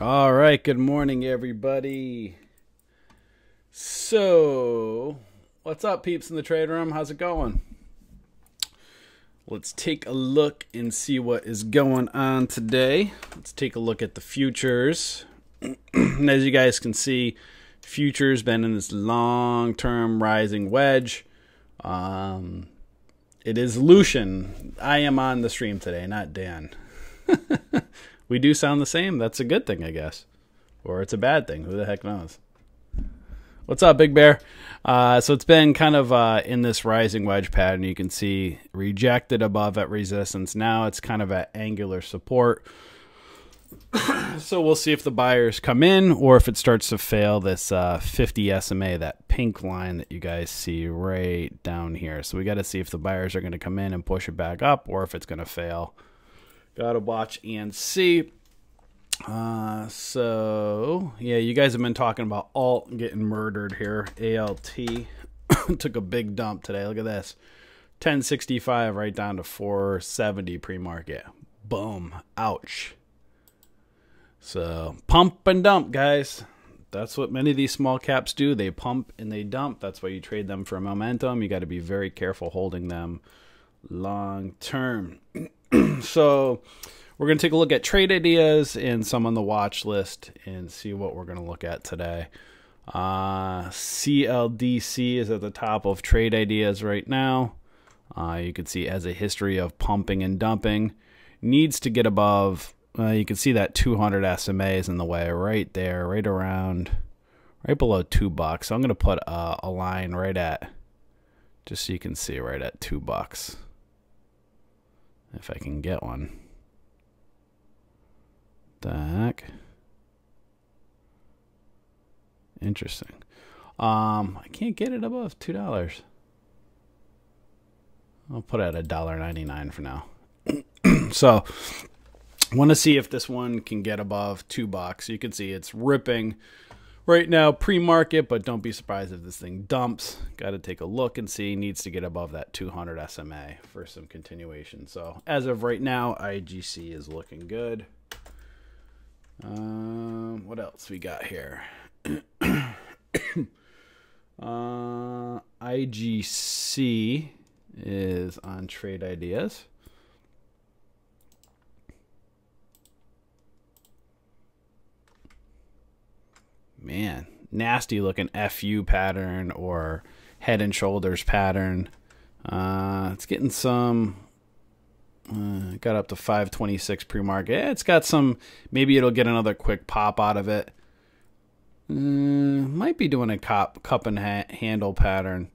All right, good morning, everybody. So, what's up, peeps in the trade room? How's it going? Let's take a look and see what is going on today. Let's take a look at the futures. As you guys can see, futures been in this long-term rising wedge. It is Lucian. I am on the stream today, not Dan. We do sound the same. That's a good thing, I guess. Or it's a bad thing. Who the heck knows? What's up, Big Bear? So it's been kind of in this rising wedge pattern. You can see rejected above at resistance. Now it's kind of at angular support. So we'll see if the buyers come in or if it starts to fail this 50 SMA, that pink line that you guys see right down here. So we got to see if the buyers are going to come in and push it back up or if it's going to fail. Gotta watch and see. So, yeah, you guys have been talking about alt getting murdered here. ALT took a big dump today. Look at this. 1065 right down to 470 pre-market. Boom. Ouch. So, pump and dump, guys. That's what many of these small caps do. They pump and they dump. That's why you trade them for momentum. You got to be very careful holding them long term. So we're going to take a look at trade ideas and some on the watch list and see what we're going to look at today. CLDC is at the top of trade ideas right now. You can see it has a history of pumping and dumping. Needs to get above, you can see that 200 SMA is in the way right there, right around, right below $2. So I'm going to put a line right at, just so you can see, right at $2. If I can get one. The heck? Interesting. I can't get it above $2. I'll put it at $1.99 for now. So, I want to see if this one can get above $2. You can see it's ripping right now pre-market, but don't be surprised if this thing dumps. Got to take a look and see. Needs to get above that 200 SMA for some continuation. So as of right now, IGC is looking good. What else we got here? IGC is on trade ideas. Man, nasty looking FU pattern or head and shoulders pattern. It's getting some, got up to 526 pre-market. It's got some, maybe it'll get another quick pop out of it. Might be doing a cup and handle pattern.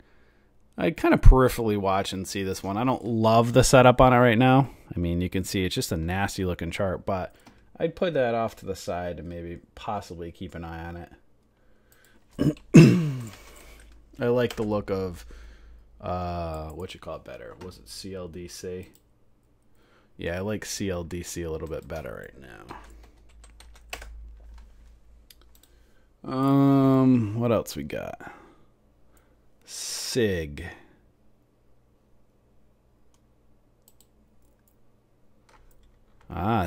I kind of peripherally watch and see this one. I don't love the setup on it right now. I mean, you can see it's just a nasty looking chart, but I'd put that off to the side and maybe possibly keep an eye on it. I like the look of what you call it better. Was it CLDC? Yeah, I like CLDC a little bit better right now. What else we got? CIG.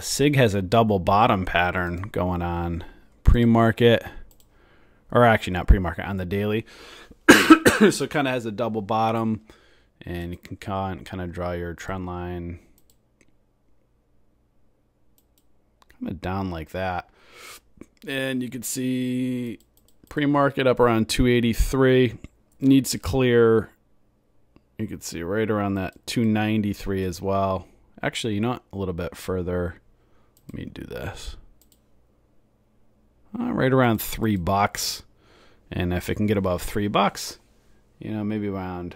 CIG has a double bottom pattern going on pre-market, or actually not pre-market, on the daily. So it kind of has a double bottom, and you can kind of draw your trend line kind of down like that. And you can see pre-market up around 283. Needs to clear, you can see right around that 293 as well. Actually, you know what? A little bit further. Let me do this. Right around $3. And if it can get above $3, you know, maybe around,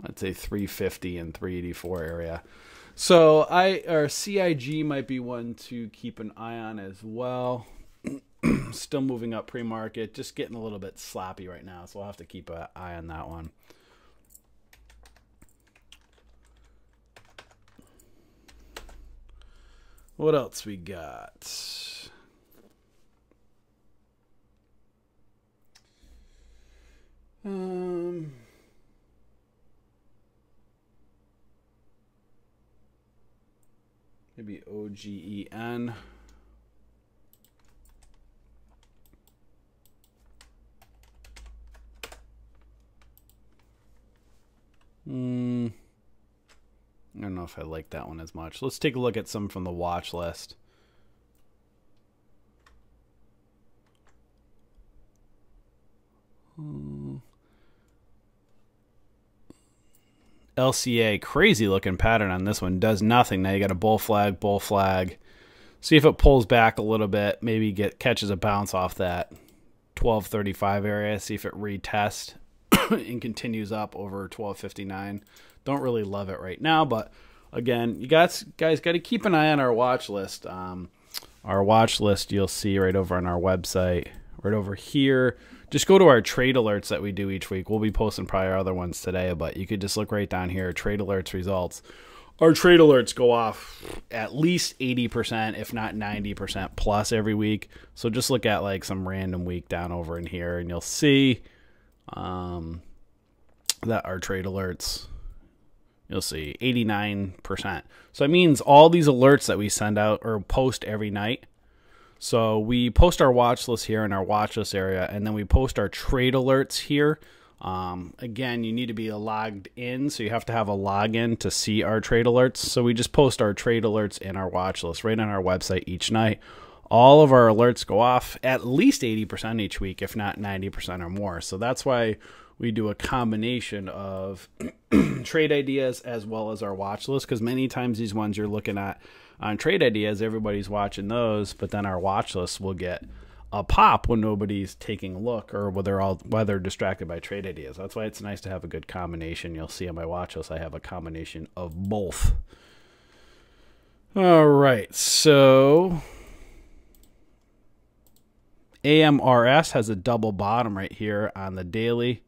let's say 350 and 384 area. So CIG might be one to keep an eye on as well. Still moving up pre-market, just getting a little bit sloppy right now, so I'll have to keep an eye on that one. What else we got? Maybe OGEN. I don't know if I like that one as much. Let's take a look at some from the watch list. LCA, crazy looking pattern on this one. Does nothing. Now you got a bull flag, bull flag. See if it pulls back a little bit. Maybe catches a bounce off that 1235 area. See if it retests and continues up over 1259. Don't really love it right now, but again, you guys got to keep an eye on our watch list. Our watch list you'll see right over on our website, right over here. Just go to our trade alerts that we do each week. We'll be posting probably our other ones today, but you could just look right down here, trade alerts results. Our trade alerts go off at least 80%, if not 90% plus every week. So just look at like some random week down over in here, and you'll see that our trade alerts, you'll see 89%. So that means all these alerts that we send out or post every night. So we post our watch list here in our watch list area, and then we post our trade alerts here. Again, you need to be logged in, so you have to have a login to see our trade alerts. So we just post our trade alerts in our watch list right on our website each night. All of our alerts go off at least 80% each week, if not 90% or more. So that's why we do a combination of trade ideas as well as our watch list, because many times these ones you're looking at on trade ideas, everybody's watching those, but then our watch list will get a pop when nobody's taking a look, or when they're distracted by trade ideas. That's why it's nice to have a good combination. You'll see on my watch list I have a combination of both. All right, so AMRS has a double bottom right here on the daily.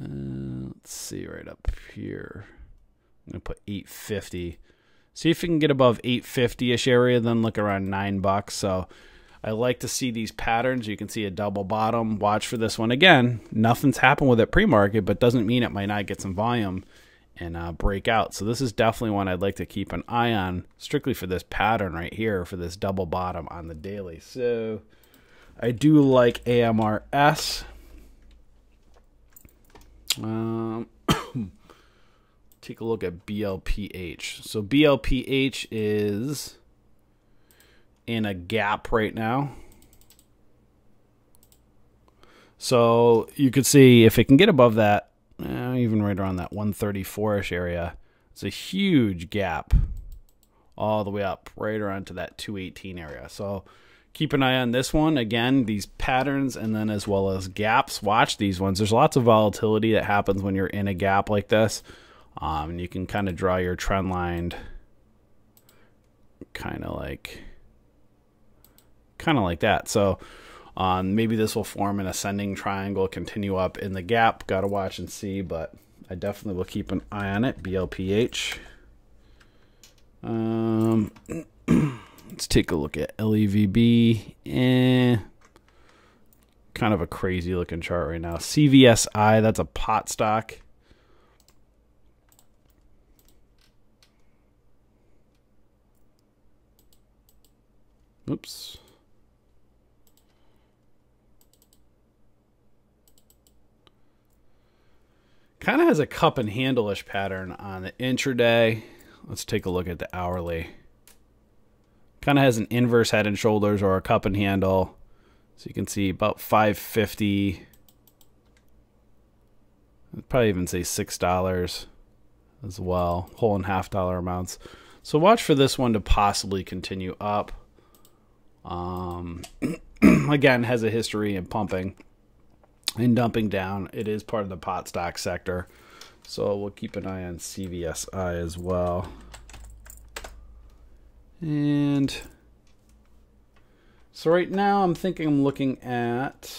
Let's see right up here. I'm going to put 850. See if you can get above 850-ish area, then look around $9. So I like to see these patterns. You can see a double bottom. Watch for this one. Again, nothing's happened with it pre-market, but doesn't mean it might not get some volume and break out. So this is definitely one I'd like to keep an eye on, strictly for this pattern right here, for this double bottom on the daily. So I do like AMRS. Take a look at BLPH. So BLPH is in a gap right now. So you could see if it can get above that, even right around that 134-ish area, it's a huge gap all the way up right around to that 218 area. So keep an eye on this one. Again, these patterns, and then as well as gaps. Watch these ones. There's lots of volatility that happens when you're in a gap like this. And you can kind of draw your trend line kind of like that. So maybe this will form an ascending triangle, continue up in the gap. Got to watch and see, but I definitely will keep an eye on it. BLPH. Let's take a look at LEVB. Kind of a crazy looking chart right now. CVSI, that's a pot stock. Oops. Kind of has a cup and handle-ish pattern on the intraday. Let's take a look at the hourly. Kind of has an inverse head and shoulders or a cup and handle. So you can see about 550. I'd probably even say $6 as well. Whole and half dollar amounts. So watch for this one to possibly continue up. Again, has a history in pumping and dumping down. It is part of the pot stock sector. So we'll keep an eye on CVSI as well. And so right now I'm thinking I'm looking at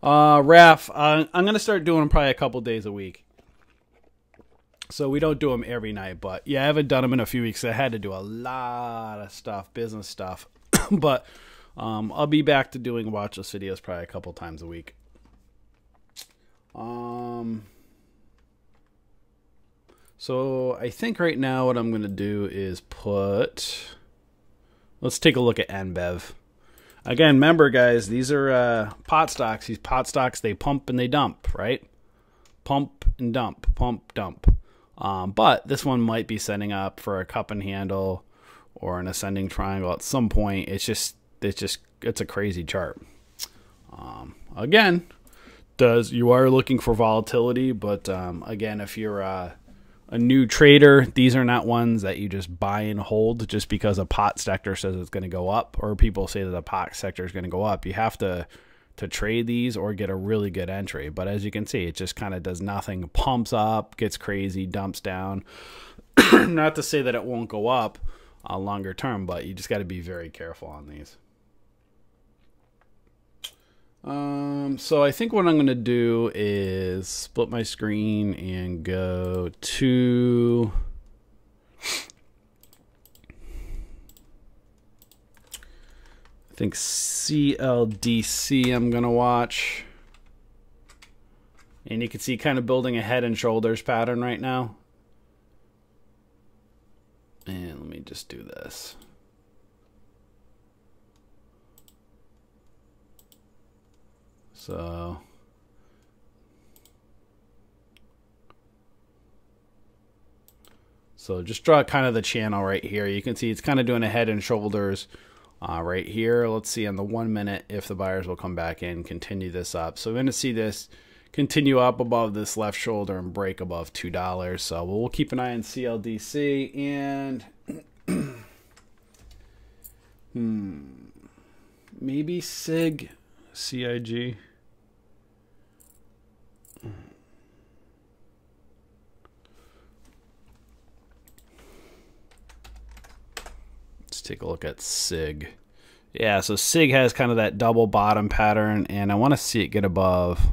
RAF. I'm going to start doing them probably a couple days a week. So we don't do them every night, but yeah, I haven't done them in a few weeks. I had to do a lot of stuff, business stuff, but I'll be back to doing watch list videos probably a couple times a week. So I think right now what I'm going to do is let's take a look at NBEV. Again, remember guys, these are pot stocks. These pot stocks, they pump and they dump, right? pump and dump, pump, dump. But this one might be setting up for a cup and handle or an ascending triangle at some point. It's a crazy chart. Again, you are looking for volatility, but again, if you're a new trader, these are not ones that you just buy and hold just because a pot sector says it's going to go up, or people say that the pot sector is going to go up. You have to trade these or get a really good entry. But as you can see, it just kind of does nothing. Pumps up, gets crazy, dumps down. Not to say that it won't go up longer term, but you just got to be very careful on these. So I think what I'm going to do is split my screen and go to I think CLDC I'm going to watch. And you can see kind of building a head and shoulders pattern right now. And let me just do this. So just draw kind of the channel right here. You can see it's kind of doing a head and shoulders right here. Let's see on the 1 minute if the buyers will come back in, continue this up. So we're going to see this continue up above this left shoulder and break above $2. So we'll keep an eye on CLDC and maybe CIG, CIG. Let's take a look at CIG. Yeah, so CIG has kind of that double bottom pattern, and I want to see it get above.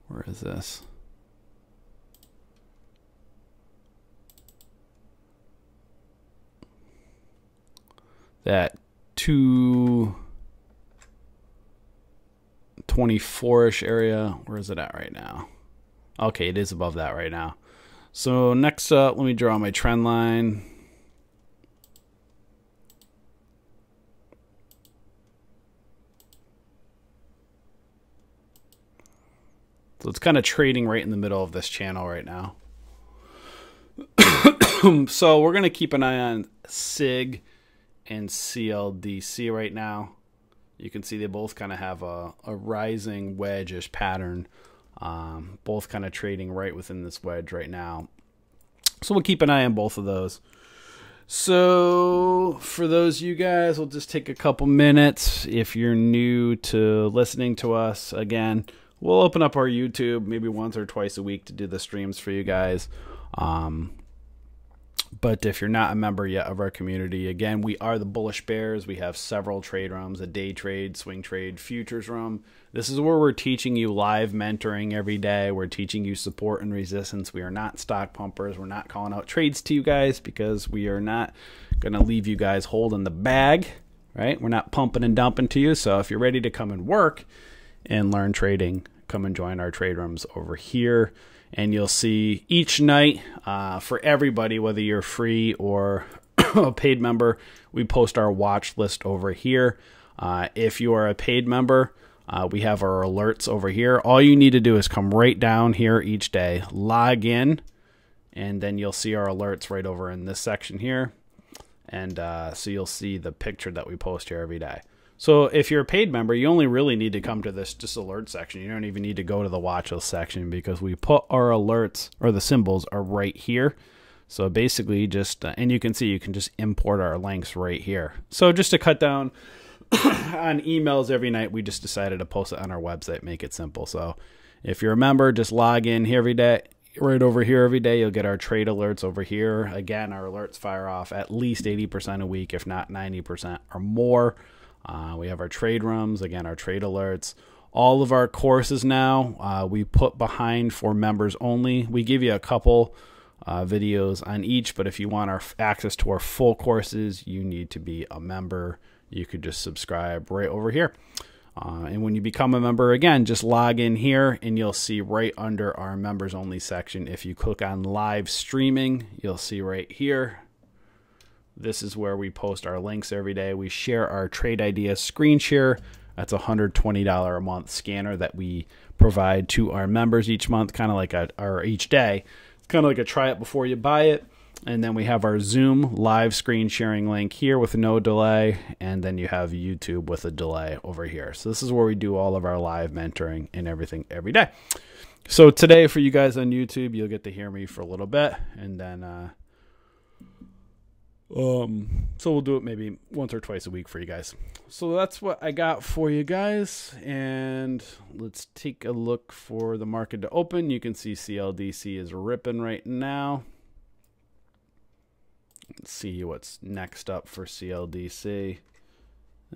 Where is this? That 224-ish area. Where is it at right now? Okay, it is above that right now. So next up, let me draw my trend line. So it's kind of trading right in the middle of this channel right now. So we're going to keep an eye on CIG and CLDC right now. You can see they both kind of have a rising wedge-ish pattern. Both kind of trading right within this wedge right now. So we'll keep an eye on both of those. So for those of you guys, we'll just take a couple minutes. If you're new to listening to us, again, we'll open up our YouTube maybe once or twice a week to do the streams for you guys. But if you're not a member yet of our community, again, we are the Bullish Bears. We have several trade rooms, a day trade, swing trade, futures room. This is where we're teaching you live mentoring every day. We're teaching you support and resistance. We are not stock pumpers. We're not calling out trades to you guys because we are not going to leave you guys holding the bag, right? We're not pumping and dumping to you. So if you're ready to come and work and learn trading, come and join our trade rooms over here. And you'll see each night for everybody, whether you're free or a paid member, we post our watch list over here. If you are a paid member, we have our alerts over here. All you need to do is come right down here each day, log in, and then you'll see our alerts right over in this section here. And so you'll see the picture that we post here every day. So if you're a paid member, you only really need to come to this just alert section. You don't even need to go to the watch list section because we put our alerts, or the symbols are right here. So basically just, and you can see you can just import our links right here. So just to cut down on emails every night, we just decided to post it on our website, make it simple. So if you're a member, just log in here every day. Right over here every day, you'll get our trade alerts over here. Again, our alerts fire off at least 80% a week, if not 90% or more. We have our trade rooms, again, our trade alerts. All of our courses now, we put behind for members only. We give you a couple videos on each, but if you want our access to our full courses, you need to be a member. You could just subscribe right over here. And when you become a member, again, just log in here and you'll see right under our members only section. If you click on live streaming, you'll see right here. This is where we post our links every day. We share our trade ideas, screen share That's a $120 a month scanner that we provide to our members each month, kind of like or each day. It's kind of like a try it before you buy it. And then we have our Zoom live screen sharing link here with no delay. And then you have YouTube with a delay over here. So this is where we do all of our live mentoring and everything every day. So today for you guys on YouTube, you'll get to hear me for a little bit. And then so we'll do it maybe once or twice a week for you guys. So that's what I got for you guys. And let's take a look for the market to open. You can see CLDC is ripping right now. Let's see what's next up for CLDC.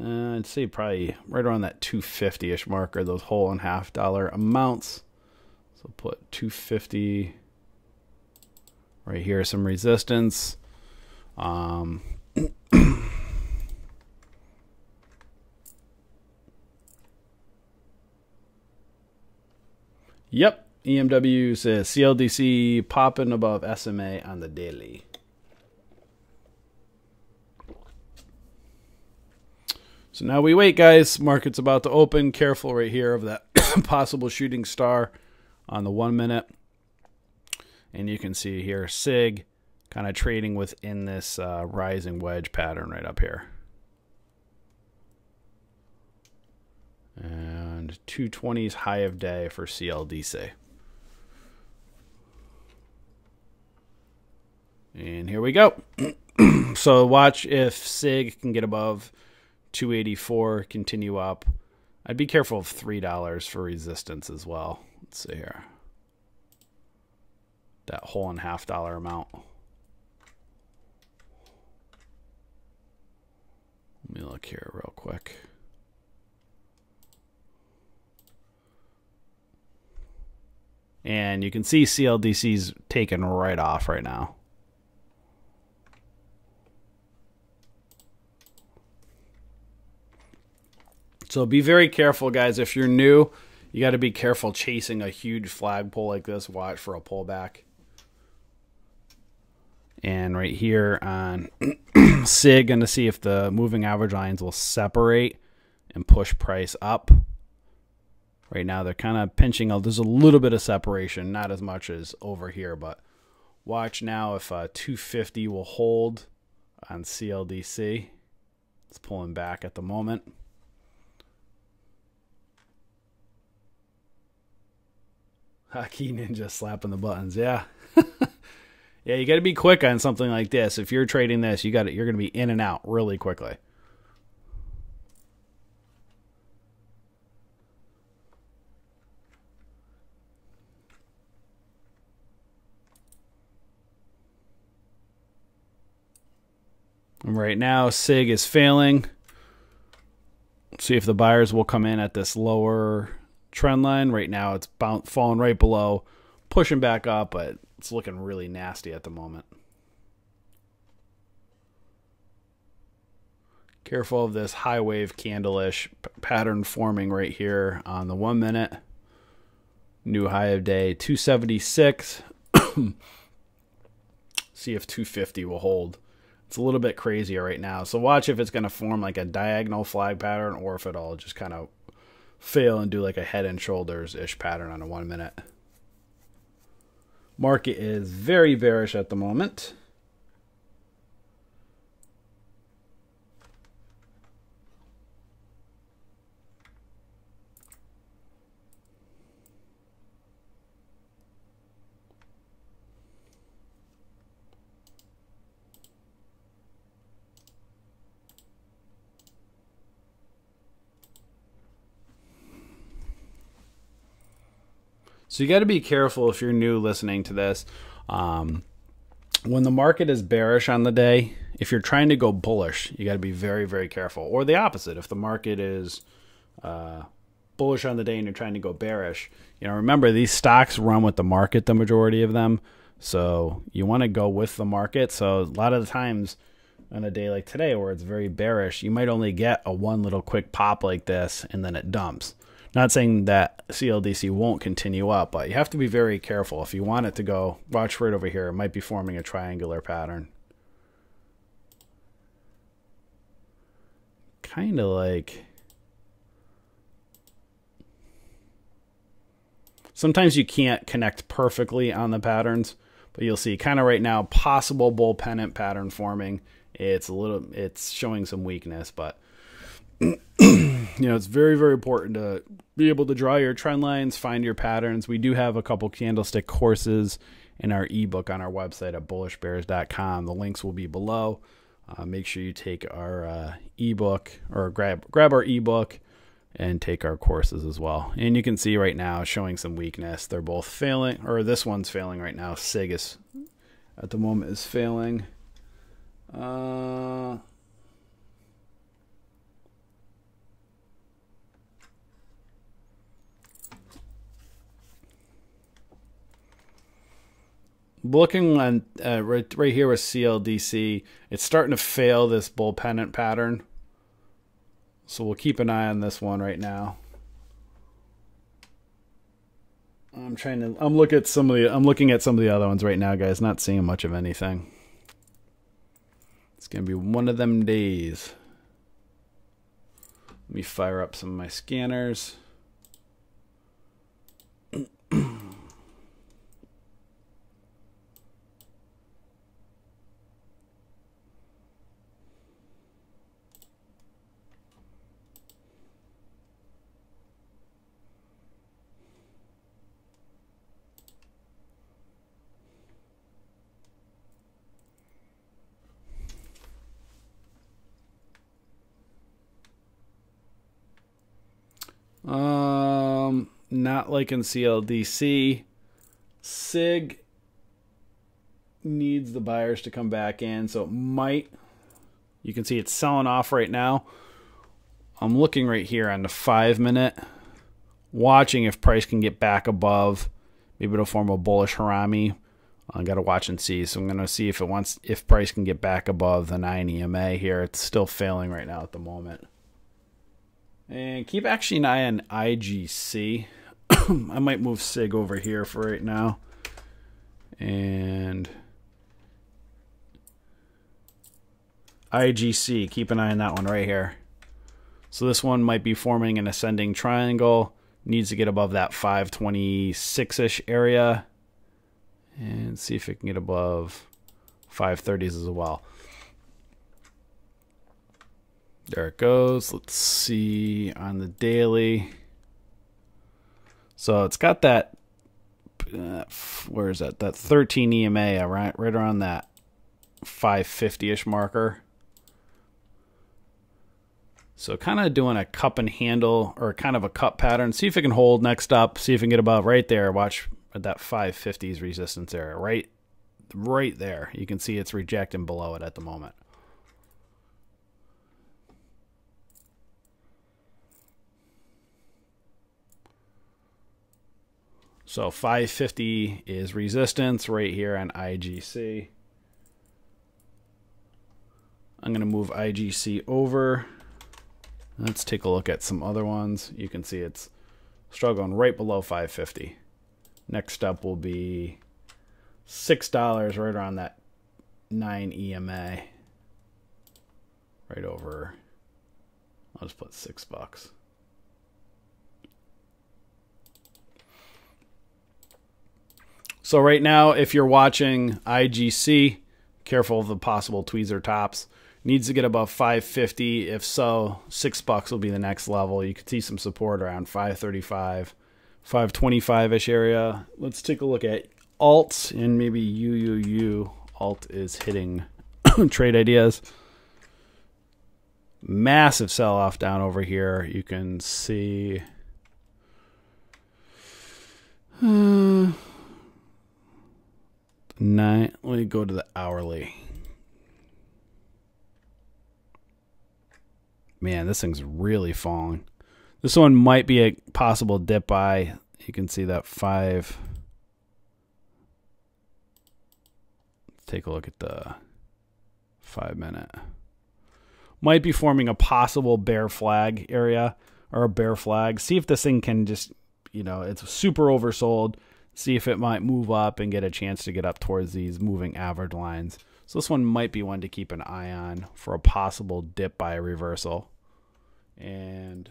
I'd say probably right around that 250-ish marker, those whole and half dollar amounts. So put 250 right here, some resistance. Yep, EMW says CLDC popping above SMA on the daily. So now we wait, guys. Market's about to open. Careful right here of that possible shooting star on the 1 minute. And you can see here CIG kind of trading within this rising wedge pattern right up here. And 220's high of day for CLDC. And here we go. So watch if CIG can get above 284, continue up. I'd be careful of $3 for resistance as well. Let's see here. That whole and half dollar amount. Let me look here real quick. And you can see CLDC's taken right off right now. So be very careful, guys. If you're new, you got to be careful chasing a huge flagpole like this. Watch for a pullback. And right here on CIG, going to see if the moving average lines will separate and push price up. Right now, they're kind of pinching. There's a little bit of separation, not as much as over here, but watch now if 250 will hold on CLDC. It's pulling back at the moment. Hockey Ninja slapping the buttons, yeah. Yeah, you got to be quick on something like this. If you're trading this, you're going to be in and out really quickly. And right now, CIG is failing. Let's see if the buyers will come in at this lower trend line. Right now, it's falling right below, pushing back up, but it's looking really nasty at the moment. Careful of this high wave candle-ish pattern forming right here on the 1 minute. New high of day 276. See if 250 will hold. It's a little bit crazier right now. So watch if it's going to form like a diagonal flag pattern or if it'll just kind of fail and do like a head and shoulders-ish pattern on a 1 minute. Market is very bearish at the moment. So you got to be careful if you're new listening to this. When the market is bearish on the day, if you're trying to go bullish, you got to be very, very careful. Or the opposite, if the market is bullish on the day and you're trying to go bearish, remember these stocks run with the market, the majority of them. So you want to go with the market. So a lot of the times on a day like today where it's very bearish, you might only get a one little quick pop like this and then it dumps. Not saying that CLDC won't continue up, but you have to be very careful. If you want it to go, watch right over here. It might be forming a triangular pattern. Kind of like Sometimes you can't connect perfectly on the patterns, but you'll see kind of right now possible bull pennant pattern forming. It's showing some weakness, but it's very, very important to be able to draw your trend lines, find your patterns. We do have a couple candlestick courses in our ebook on our website at bullishbears.com. The links will be below. Make sure you take our ebook, or grab our ebook and take our courses as well. And you can see right now showing some weakness. They're both failing, or this one's failing right now. CIG is at the moment is failing. Looking on right here with CLDC, it's starting to fail this bull pennant pattern. So we'll keep an eye on this one right now. I'm looking at some of the other ones right now, guys. Not seeing much of anything. It's gonna be one of them days. Let me fire up some of my scanners. Not like in CLDC. CIG needs the buyers to come back in, so it might. You can see it's selling off right now. I'm looking right here on the 5-minute, watching if price can get back above. Maybe it'll form a bullish harami. I got to watch and see. So I'm going to see if price can get back above the 9 EMA here. It's still failing right now at the moment. And keep actually an eye on IGC. I might move CIG over here for right now. And IGC, keep an eye on that one right here. So this one might be forming an ascending triangle. Needs to get above that 526-ish area. And see if it can get above 530s as well. There it goes. Let's see on the daily. So it's got that, where is that? That 13 EMA, right around that 550-ish marker. So kind of doing a cup and handle, or kind of a cup pattern. See if it can hold next up. See if it can get above right there. Watch that 550s resistance area. Right there. You can see it's rejecting below it at the moment. So 550 is resistance right here on IGC. I'm going to move IGC over. Let's take a look at some other ones. You can see it's struggling right below 550. Next up will be $6 right around that 9 EMA. Right over. I'll just put $6. So right now, if you're watching IGC, careful of the possible tweezer tops. Needs to get above 550. If so, $6 will be the next level. You could see some support around 535, 525-ish area. Let's take a look at alt and maybe UUU. Alt is hitting trade ideas. Massive sell-off down over here. You can see... Let me go to the hourly. Man, this thing's really falling. This one might be a possible dip buy. You can see that 5. Let's take a look at the 5-minute. Might be forming a possible bear flag area, or a bear flag. See if this thing can just, it's super oversold. See if it might move up and get a chance to get up towards these moving average lines. So this one might be one to keep an eye on for a possible dip by a reversal. And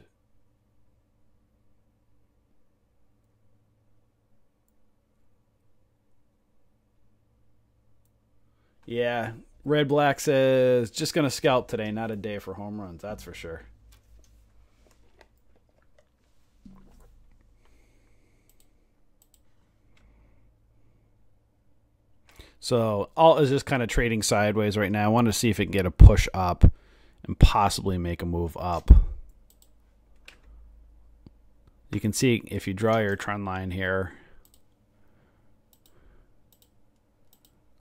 Yeah, Red Black says just gonna scalp today, not a day for home runs. That's for sure. So alt is just kind of trading sideways right now. I want to see if it can get a push up and possibly make a move up. You can see if you draw your trend line here,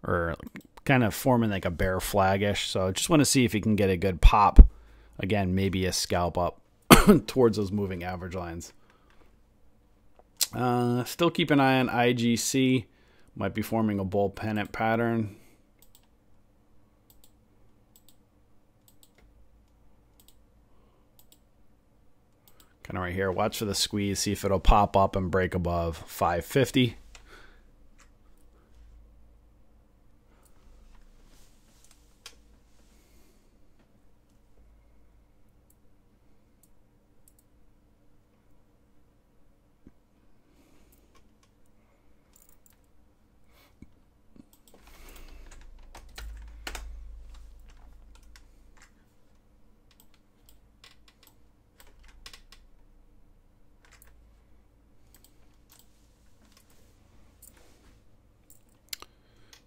or kind of forming like a bear flagish. So I just want to see if you can get a good pop. Again, maybe a scalp up towards those moving average lines. Still keep an eye on IGC. Might be forming a bull pennant pattern. Kind of right here. Watch for the squeeze. See if it'll pop up and break above 550.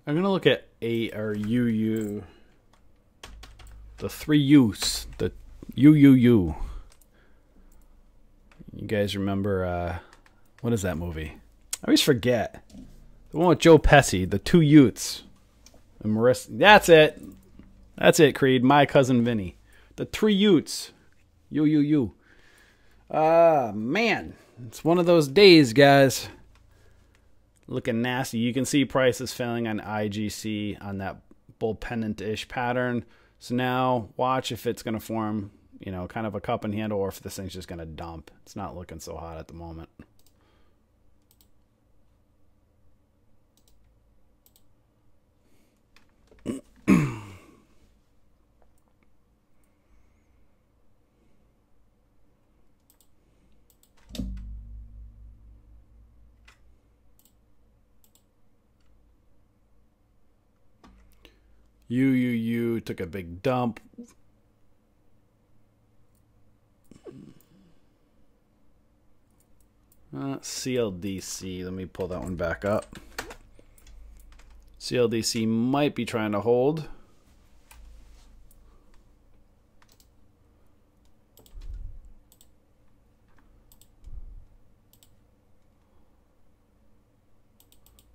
I'm going to look at A or UU. The 3 U's. The UUU. You guys remember, what is that movie? I always forget. The one with Joe Pesci. The 2 Utes. And Marissa. That's it. That's it, Creed. My Cousin Vinny. The 3 Utes. UUU. Man. It's one of those days, guys. Looking nasty. You can see prices failing on IGC on that bull pennant-ish pattern. So now watch if it's going to form, you know, kind of a cup and handle, or if this thing's just going to dump. It's not looking so hot at the moment. UUU took a big dump. CLDC, let me pull that one back up. CLDC might be trying to hold.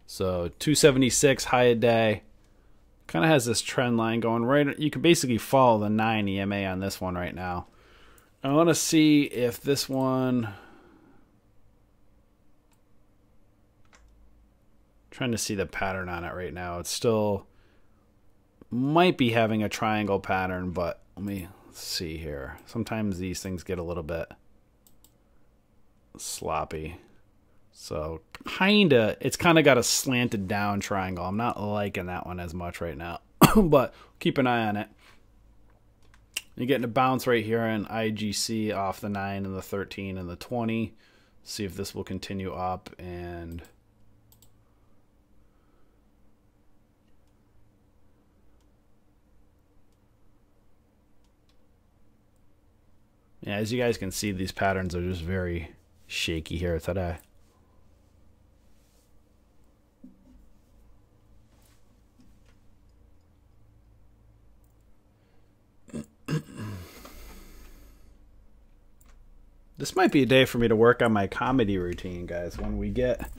So 276 high a day. Kind of has this trend line going right. You can basically follow the 9 EMA on this one right now. I want to see if this one. Trying to see the pattern on it right now. It's still might be having a triangle pattern, but let me see here. Sometimes these things get a little bit sloppy. So it's kind of got a slanted down triangle. I'm not liking that one as much right now, but keep an eye on it. You're getting a bounce right here in IGC off the 9 and the 13 and the 20. See if this will continue up, and yeah, as you guys can see, these patterns are just very shaky here today. This might be a day for me to work on my comedy routine, guys. When we get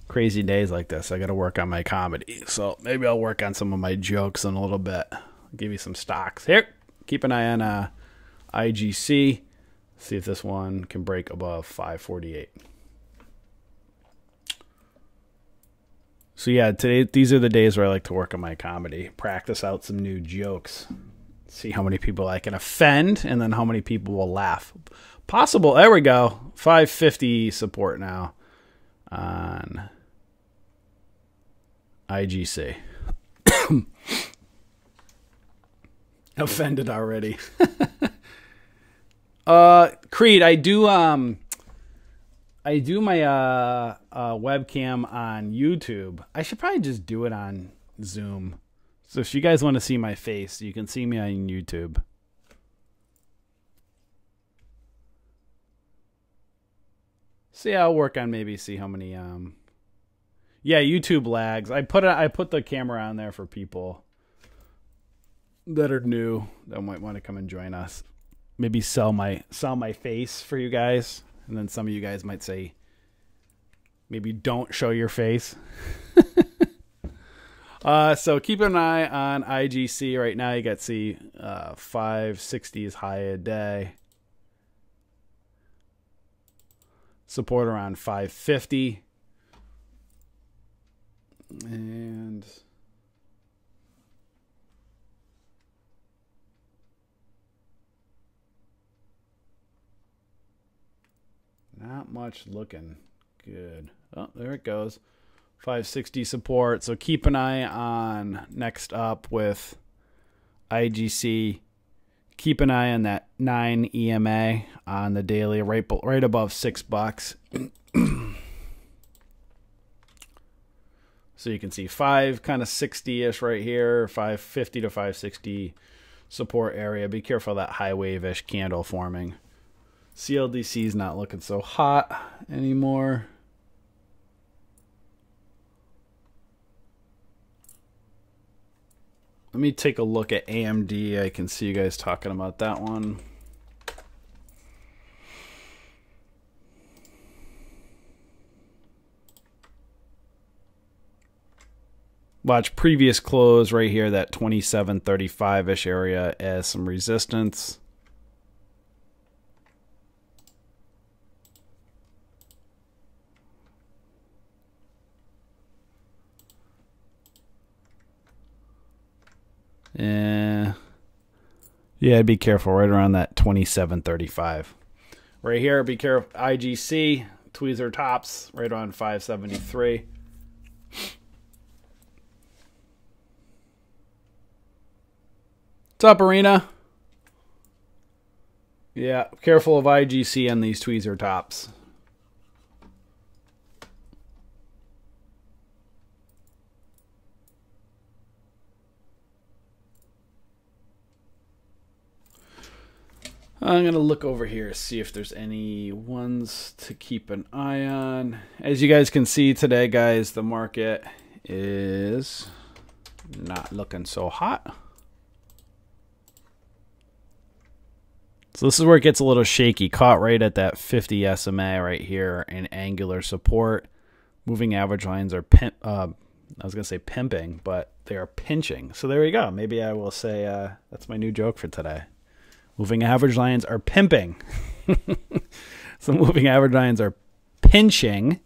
crazy days like this, I got to work on my comedy. So maybe I'll work on some of my jokes in a little bit. I'll give you some stocks. Here, keep an eye on IGC. See if this one can break above 548. So yeah, these are the days where I like to work on my comedy. Practice out some new jokes. See how many people I can offend, and then how many people will laugh. Possible. There we go. 550 support now on IGC. Offended already. Creed, I do my webcam on YouTube. I should probably just do it on Zoom. So if you guys want to see my face, you can see me on YouTube. So yeah, I'll work on maybe see how many yeah, YouTube lags. I put the camera on there for people that are new that might want to come and join us. Maybe sell my face for you guys. And then some of you guys might say maybe don't show your face. So keep an eye on IGC right now. You got to see 560 is high a day. Support around 550. And not much looking good. Oh, there it goes. 560 support. So keep an eye on next up with IGC. Keep an eye on that 9 EMA on the daily, right above $6. So you can see 5 kind of 60-ish right here, 550 to 560 support area. Be careful of that high wave-ish candle forming. CLDC is not looking so hot anymore. Let me take a look at AMD. I can see you guys talking about that one. Watch previous close right here, that 2735-ish area as some resistance. Yeah, be careful right around that 2735. Right here, be careful. IGC, tweezer tops, right on 573. What's up, Arena? Yeah, careful of IGC on these tweezer tops. I'm going to look over here, see if there's any ones to keep an eye on. As you guys can see today, guys, the market is not looking so hot. So this is where it gets a little shaky. Caught right at that 50 SMA right here in angular support. Moving average lines are I was going to say pimping, but they are pinching. So there you go. Maybe I will say that's my new joke for today. Moving average lines are pimping. So moving average lines are pinching.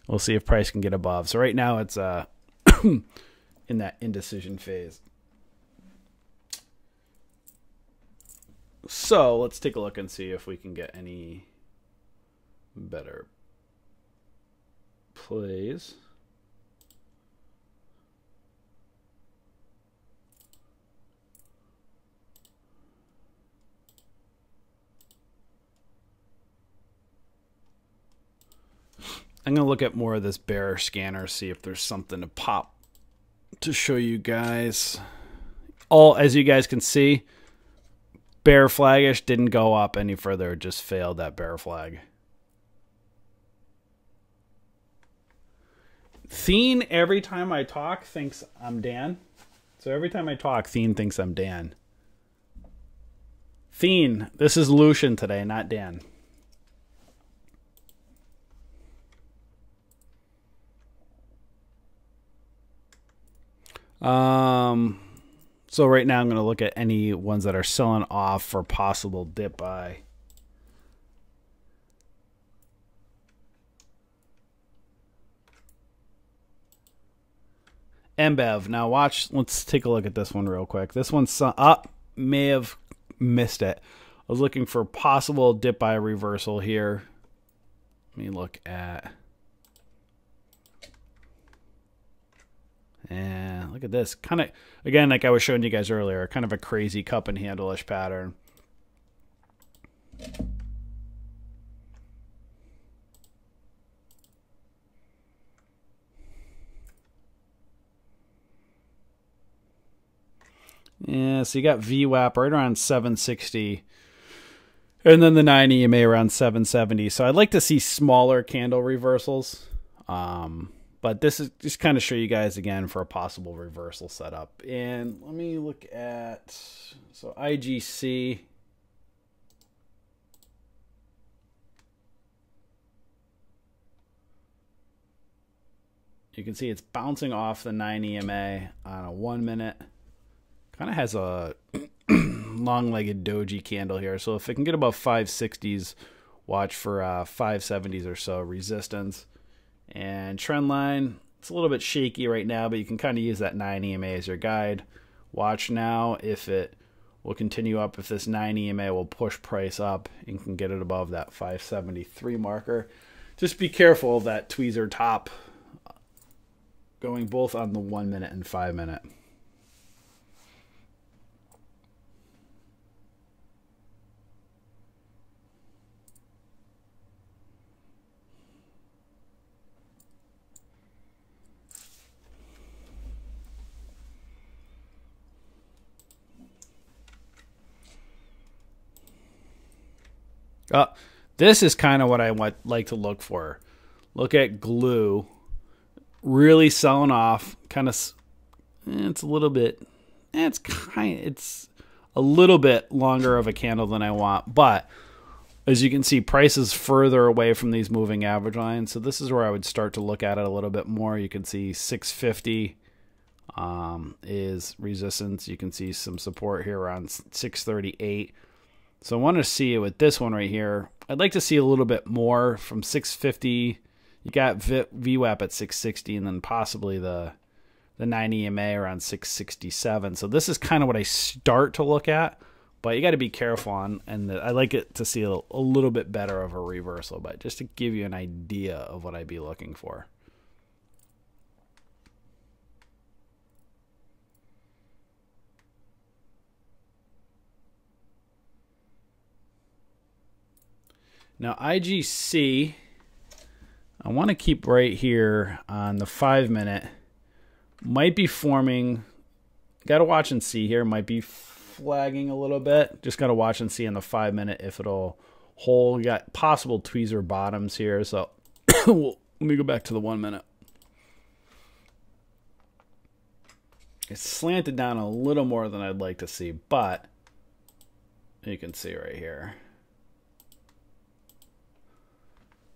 We'll see if price can get above. So right now it's in that indecision phase. So let's take a look and see if we can get any better plays. I'm going to look at more of this bear scanner, see if there's something to pop to show you guys. All, as you guys can see, bear flagish, didn't go up any further, just failed that bear flag. Thien, every time I talk, thinks I'm Dan. So every time I talk, Thien thinks I'm Dan. Thien, this is Lucian today, not Dan. So right now I'm going to look at any ones that are selling off for possible dip buy. MBEV. Now watch, let's take a look at this one real quick. This one's up, may have missed it. I was looking for possible dip buy reversal here. Let me look at, and look at this. Kind of, again, like I was showing you guys earlier, kind of a crazy cup and handle-ish pattern. Yeah, so you got VWAP right around 760. And then the 9 EMA around 770. So I'd like to see smaller candle reversals. But this is just kind of show you guys again for a possible reversal setup. And let me look at, so IGC. You can see it's bouncing off the 9 EMA on a 1 minute. Kind of has a long-legged doji candle here. So if it can get above 560s, watch for 570s or so resistance. And trend line, it's a little bit shaky right now, but you can kind of use that 9 EMA as your guide. Watch now if it will continue up, if this 9 EMA will push price up and can get it above that 573 marker. Just be careful of that tweezer top going both on the 1 minute and 5 minute. This is kind of what I like to look for. Look at glue really selling off. Kind of, it's a little bit. It's a little bit longer of a candle than I want, but as you can see, price is further away from these moving average lines. So this is where I would start to look at it a little bit more. You can see 650 is resistance. You can see some support here around 638. So I want to see it with this one right here. I'd like to see a little bit more from 650. You got VWAP at 660, and then possibly the 9 EMA around 667. So this is kind of what I start to look at, but you got to be careful on. And I like it to see a little bit better of a reversal, but just to give you an idea of what I'd be looking for. Now, IGC, I want to keep right here on the 5 minute. Might be forming, got to watch and see here. Might be flagging a little bit. Just got to watch and see in the 5 minute if it'll hold. You got possible tweezer bottoms here. So let me go back to the 1 minute. It's slanted down a little more than I'd like to see, but you can see right here.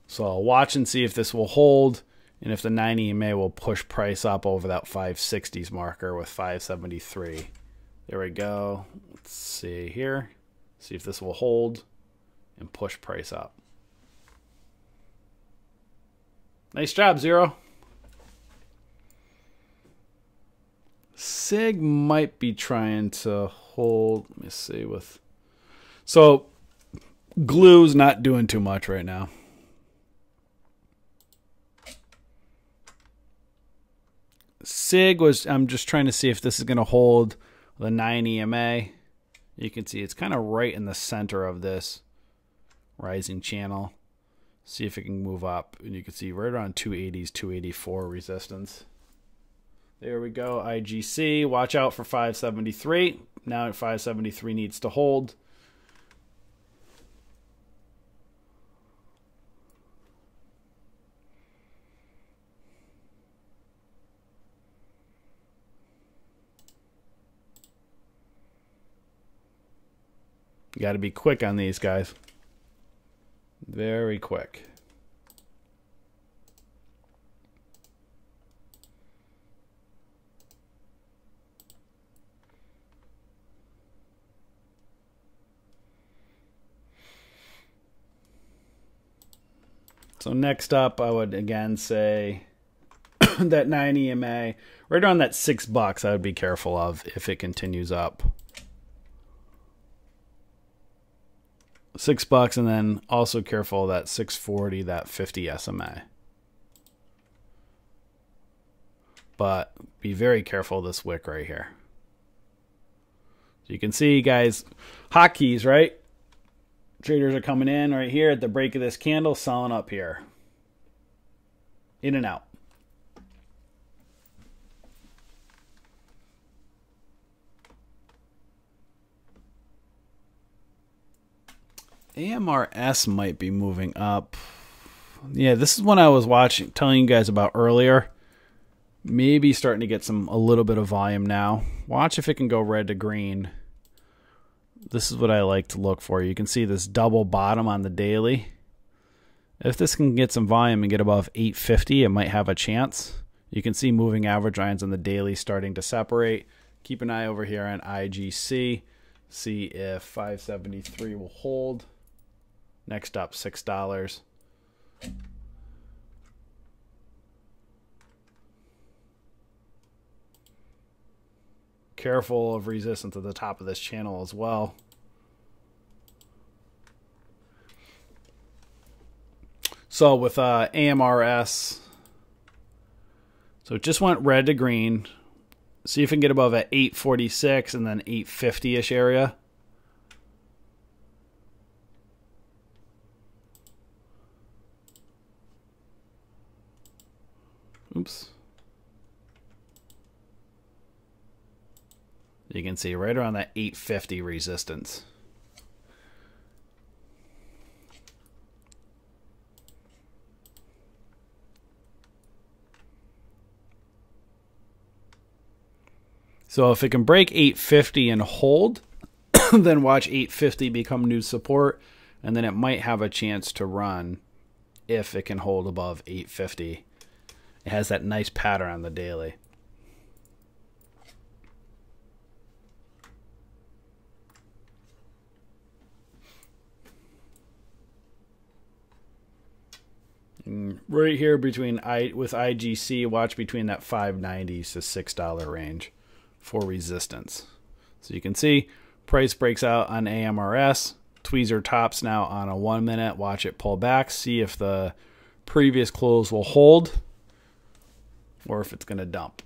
So I'll watch and see if this will hold, and if the 9 EMA will push price up over that 560s marker with 573. There we go. Let's see here. See if this will hold and push price up. Nice job, Zero. CIG might be trying to hold. Let me see with. So glue's not doing too much right now. CIG was, I'm just trying to see if this is going to hold the 9 EMA. You can see it's kind of right in the center of this rising channel. See if it can move up. And you can see right around 280s, 284 resistance. There we go. IGC. Watch out for 573. Now 573 needs to hold. You got to be quick on these guys. Very quick. So next up, I would again say that 9 EMA, right around that $6, I would be careful of if it continues up. $6, and then also careful of that 640, that 50 SMA. But be very careful of this wick right here. So you can see, guys, hotkeys, right? Traders are coming in right here at the break of this candle, selling up here. In and out. AMRS might be moving up. Yeah, this is one I was telling you guys about earlier. Maybe starting to get a little bit of volume now. Watch if it can go red to green. This is what I like to look for. You can see this double bottom on the daily. If this can get some volume and get above 850, it might have a chance. You can see moving average lines on the daily starting to separate. Keep an eye over here on IGC. See if 573 will hold. Next up, $6. Careful of resistance at the top of this channel as well. So with AMRS, so it just went red to green. See if we can get above at 846 and then 850-ish area. Oops. You can see right around that 850 resistance. So if it can break 850 and hold, then watch 850 become new support, and then it might have a chance to run if it can hold above 850. It has that nice pattern on the daily. Right here between with IGC, watch between that 590s to $6 range for resistance. So you can see price breaks out on AMRS. Tweezer tops now on a 1 minute. Watch it pull back. See if the previous close will hold or if it's going to dump.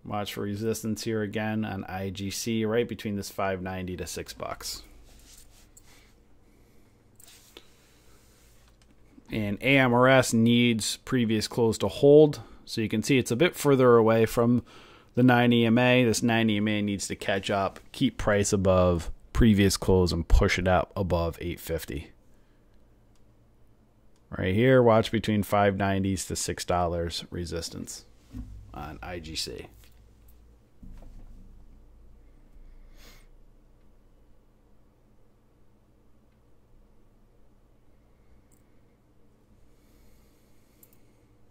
Watch for resistance here again on IGC, right between this 590 to $6. And AMRS needs previous close to hold. So you can see it's a bit further away from the 9 EMA. This 9 EMA needs to catch up, keep price above previous close, and push it up above 850. Right here, watch between 590s to $6 resistance on IGC.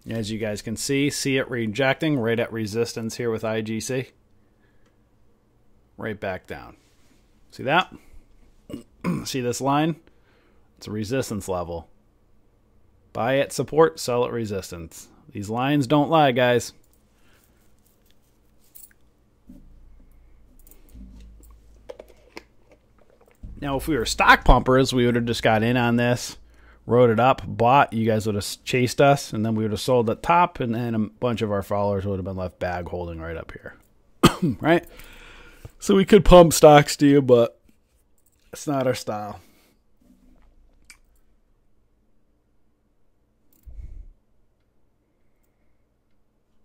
As you guys can see it rejecting right at resistance here with IGC. Right back down. See that? See this line? It's a resistance level. Buy at support, sell at resistance. These lines don't lie, guys. Now, if we were stock pumpers, we would have just got in on this, rode it up, bought. You guys would have chased us, and then we would have sold at top, and then a bunch of our followers would have been left bag holding right up here. Right? So we could pump stocks to you, but it's not our style.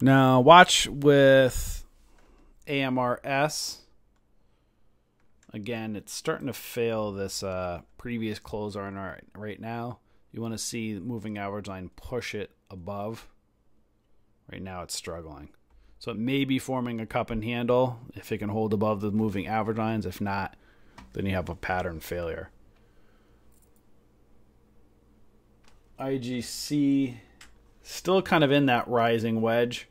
Now, watch with AMRS. Again, it's starting to fail this previous close on right now. You want to see the moving average line push it above. Right now it's struggling. So it may be forming a cup and handle if it can hold above the moving average lines. If not, then you have a pattern failure. IGC still kind of in that rising wedge.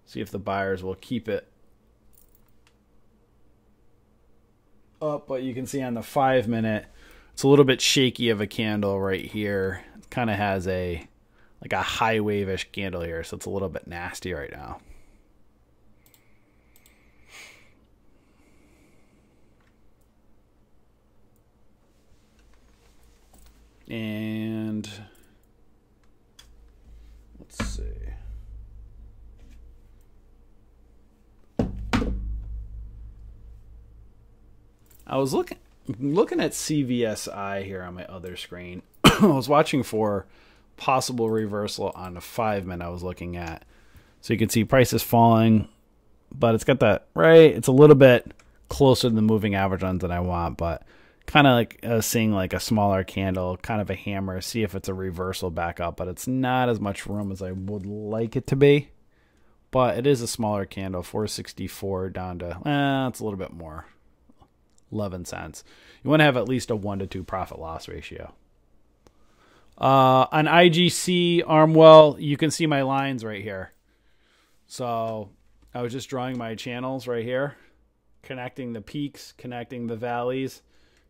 See if the buyers will keep it up, but you can see on the 5 minute, it's a little bit shaky of a candle right here. It kind of has a like a high wave-ish candle here, so it's a little bit nasty right now. And let's see. I was looking at CVSI here on my other screen. I was watching for possible reversal on the 5 minute I was looking at. So you can see prices falling but it's got that, right? It's a little bit closer to the moving average ones than I want, but kind of like seeing like a smaller candle, kind of a hammer, see if it's a reversal back up, but it's not as much room as I would like it to be. But it is a smaller candle, 464 down to, it's a little bit more, 11 cents. You want to have at least a 1 to 2 profit loss ratio. On IGC Armwell, you can see my lines right here. So I was just drawing my channels right here, connecting the peaks, connecting the valleys.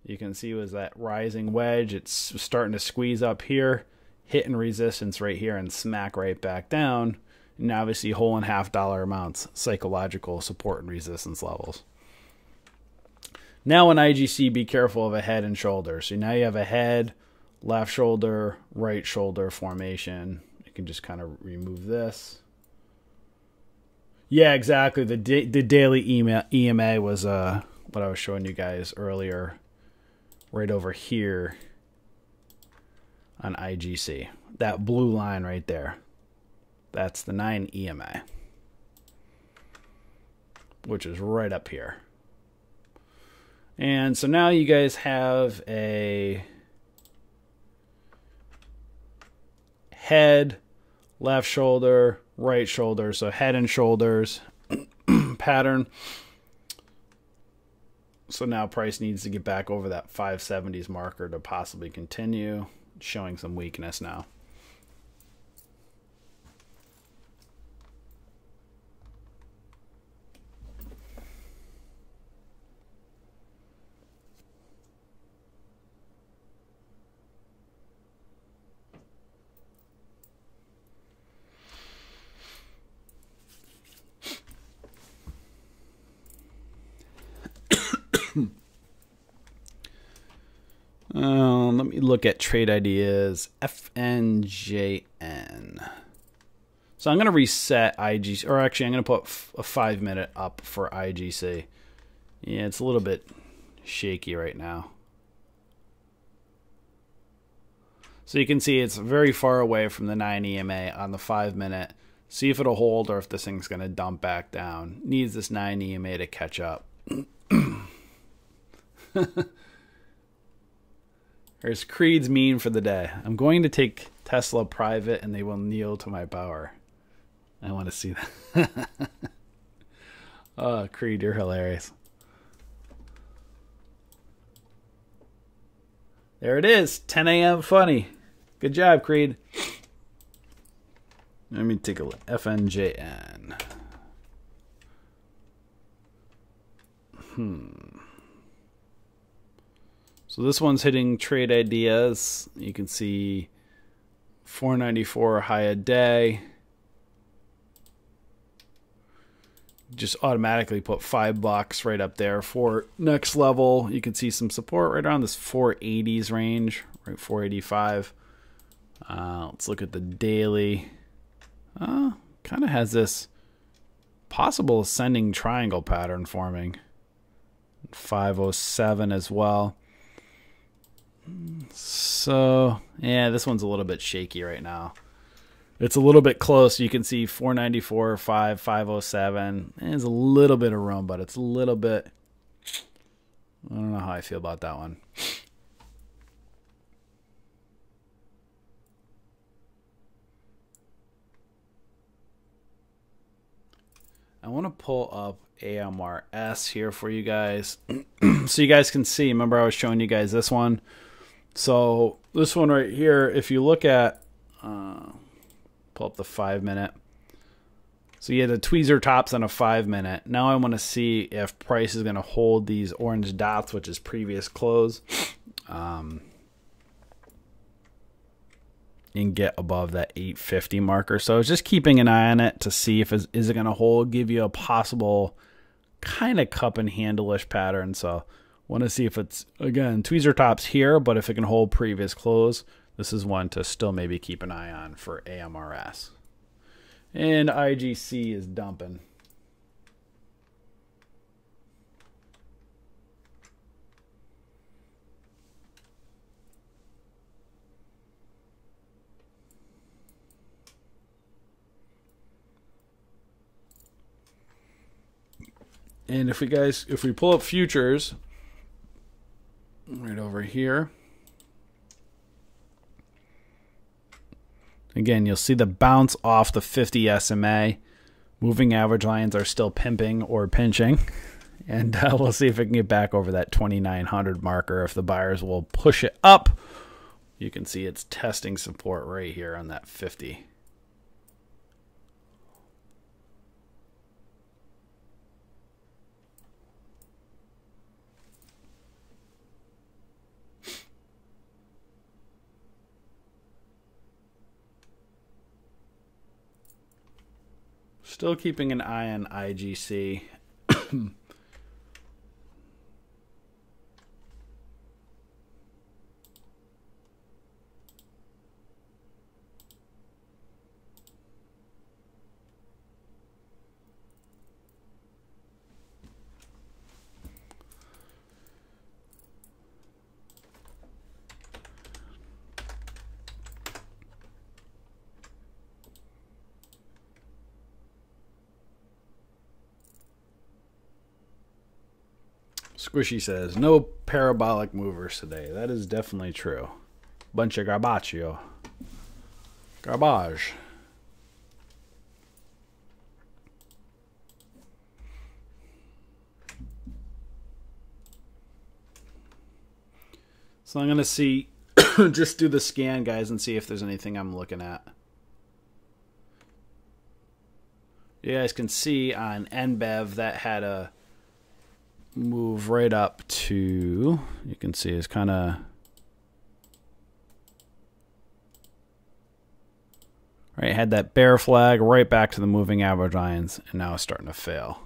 You can see was that rising wedge. It's starting to squeeze up here, hitting resistance right here and smack right back down. And obviously whole and half dollar amounts, psychological support and resistance levels. Now in IGC, be careful of a head and shoulder. So now you have a head, left shoulder, right shoulder formation. You can just kind of remove this. Yeah, exactly. The daily EMA was what I was showing you guys earlier, right over here on IGC. That blue line right there. That's the 9 EMA, which is right up here. And so now you guys have a head, left shoulder, right shoulder. So head and shoulders pattern. So now price needs to get back over that 570s marker to possibly continue, showing some weakness now. Let me look at trade ideas. FNJN. So I'm going to reset IGC, or actually I'm going to put a 5-minute up for IGC. Yeah, it's a little bit shaky right now. So you can see it's very far away from the 9 EMA on the 5-minute. See if it'll hold or if this thing's going to dump back down. Needs this 9 EMA to catch up. There's Creed's meme for the day. I'm going to take Tesla private and they will kneel to my power. I want to see that. Oh, Creed, you're hilarious. There it is. 10 a.m. funny. Good job, Creed. Let me take a look. FNJN. So this one's hitting trade ideas. You can see 494 high a day. Just automatically put $5 right up there for next level. You can see some support right around this 480s range, right? 485. Let's look at the daily. Kind of has this possible ascending triangle pattern forming. 507 as well. So, yeah, this one's a little bit shaky right now. It's a little bit close. You can see 494, 507. There's a little bit of room, but it's a little bit... I don't know how I feel about that one. I want to pull up AMRS here for you guys so you guys can see. Remember I was showing you guys this one. So this one right here, if you look at, pull up the 5-minute. So you had the tweezer tops on a 5-minute. Now I want to see if price is going to hold these orange dots, which is previous close, and get above that 850 marker. So I was just keeping an eye on it to see if is it going to hold, give you a possible kind of cup and handle-ish pattern. So want to see if it's, again, tweezer tops here, but if it can hold previous close, this is one to still maybe keep an eye on for AMRS. And IGC is dumping. And if we pull up futures right over here, again, you'll see the bounce off the 50 SMA. Moving average lines are still pimping or pinching. And we'll see if it can get back over that 2,900 marker. If the buyers will push it up, you can see it's testing support right here on that 50. Still keeping an eye on IGC. Squishy says, no parabolic movers today. That is definitely true. Bunch of garbaccio. Garbage. So I'm going to see, just do the scan, guys, and see if there's anything I'm looking at. You guys can see on NBEV that had a move right up to, you can see it's kind of right, had that bear flag right back to the moving average lines, and now it's starting to fail.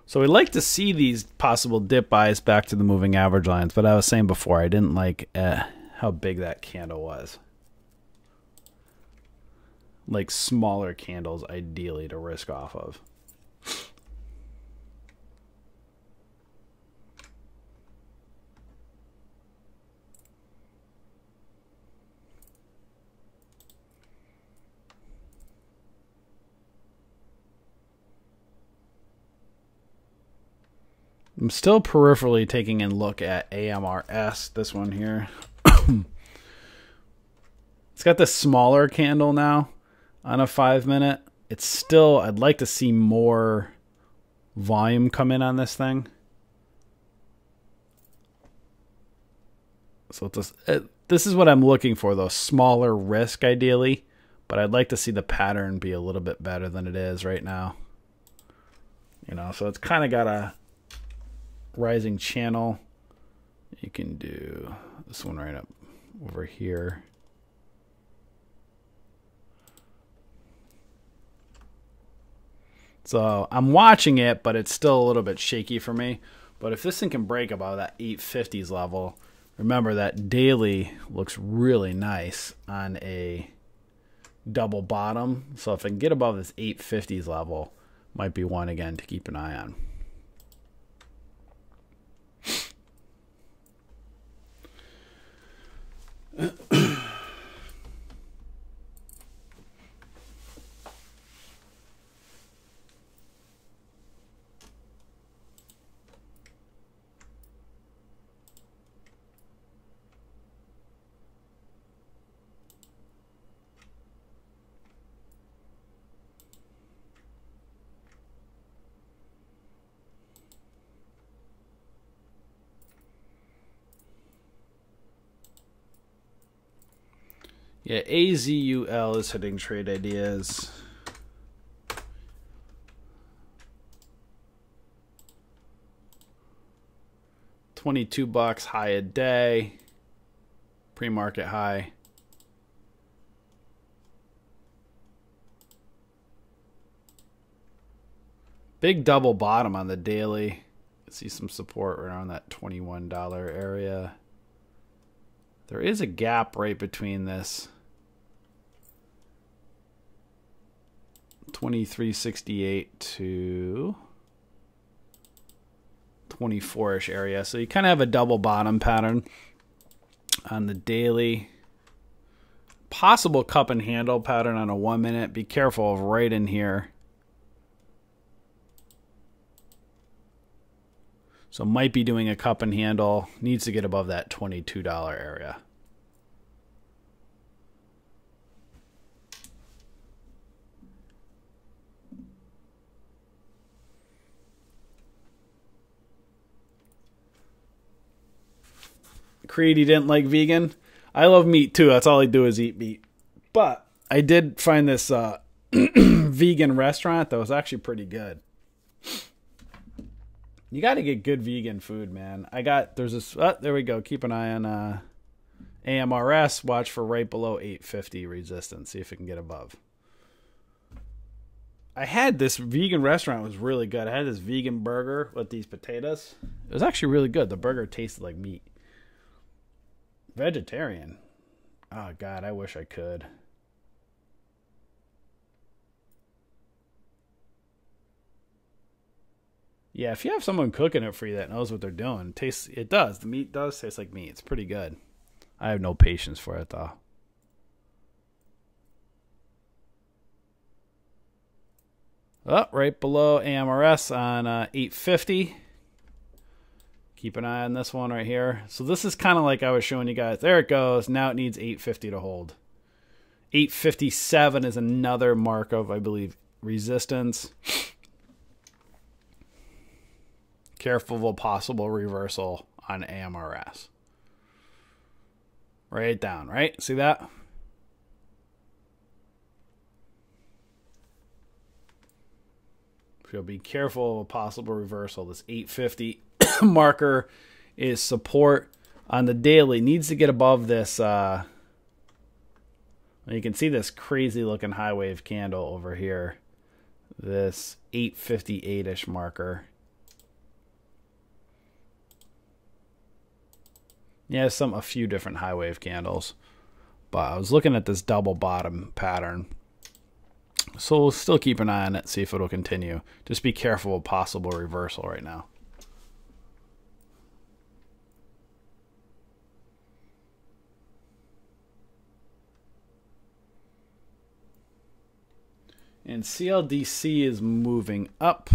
So we like to see these possible dip buys back to the moving average lines, but I was saying before, I didn't like how big that candle was. Like smaller candles ideally to risk off of. I'm still peripherally taking a look at AMRS, this one here. It's got this smaller candle now on a 5-minute. It's still, I'd like to see more volume come in on this thing. So this is what I'm looking for, though. Smaller risk, ideally. But I'd like to see the pattern be a little bit better than it is right now. You know, so it's kind of got a rising channel. You can do this one right up over here. So I'm watching it, but it's still a little bit shaky for me. But if this thing can break above that 850s level, remember that daily looks really nice on a double bottom. So if I can get above this 850s level, might be one again to keep an eye on. Yeah, AZUL is hitting trade ideas. $22 high a day. Pre-market high. Big double bottom on the daily. See some support around that $21 area. There is a gap right between this 2368 to 24-ish area. So you kind of have a double bottom pattern on the daily. Possible cup and handle pattern on a 1 minute. Be careful of right in here. So might be doing a cup and handle. Needs to get above that $22 area. Creed, he didn't like vegan. I love meat too. That's all I do is eat meat. But I did find this vegan restaurant that was actually pretty good. You got to get good vegan food, man. There's this, there we go. Keep an eye on AMRS. Watch for right below 850 resistance. See if it can get above. I had this vegan restaurant. It was really good. I had this vegan burger with these potatoes. It was actually really good. The burger tasted like meat. Vegetarian. Oh, God, I wish I could. Yeah, if you have someone cooking it for you that knows what they're doing, it does. The meat does taste like meat. It's pretty good. I have no patience for it, though. Oh, right below AMRS on 850. Keep an eye on this one right here. So this is kind of like I was showing you guys. There it goes. Now it needs 850 to hold. 857 is another mark of, I believe, resistance. Careful of a possible reversal on AMRS. Right down, right? See that? So be careful of a possible reversal. This 850 marker is support on the daily. Needs to get above this. You can see this crazy looking high wave candle over here. This 858-ish marker. Yeah, a few different high wave candles. But I was looking at this double bottom pattern. So we'll still keep an eye on it, see if it'll continue. Just be careful of possible reversal right now. And CLDC is moving up.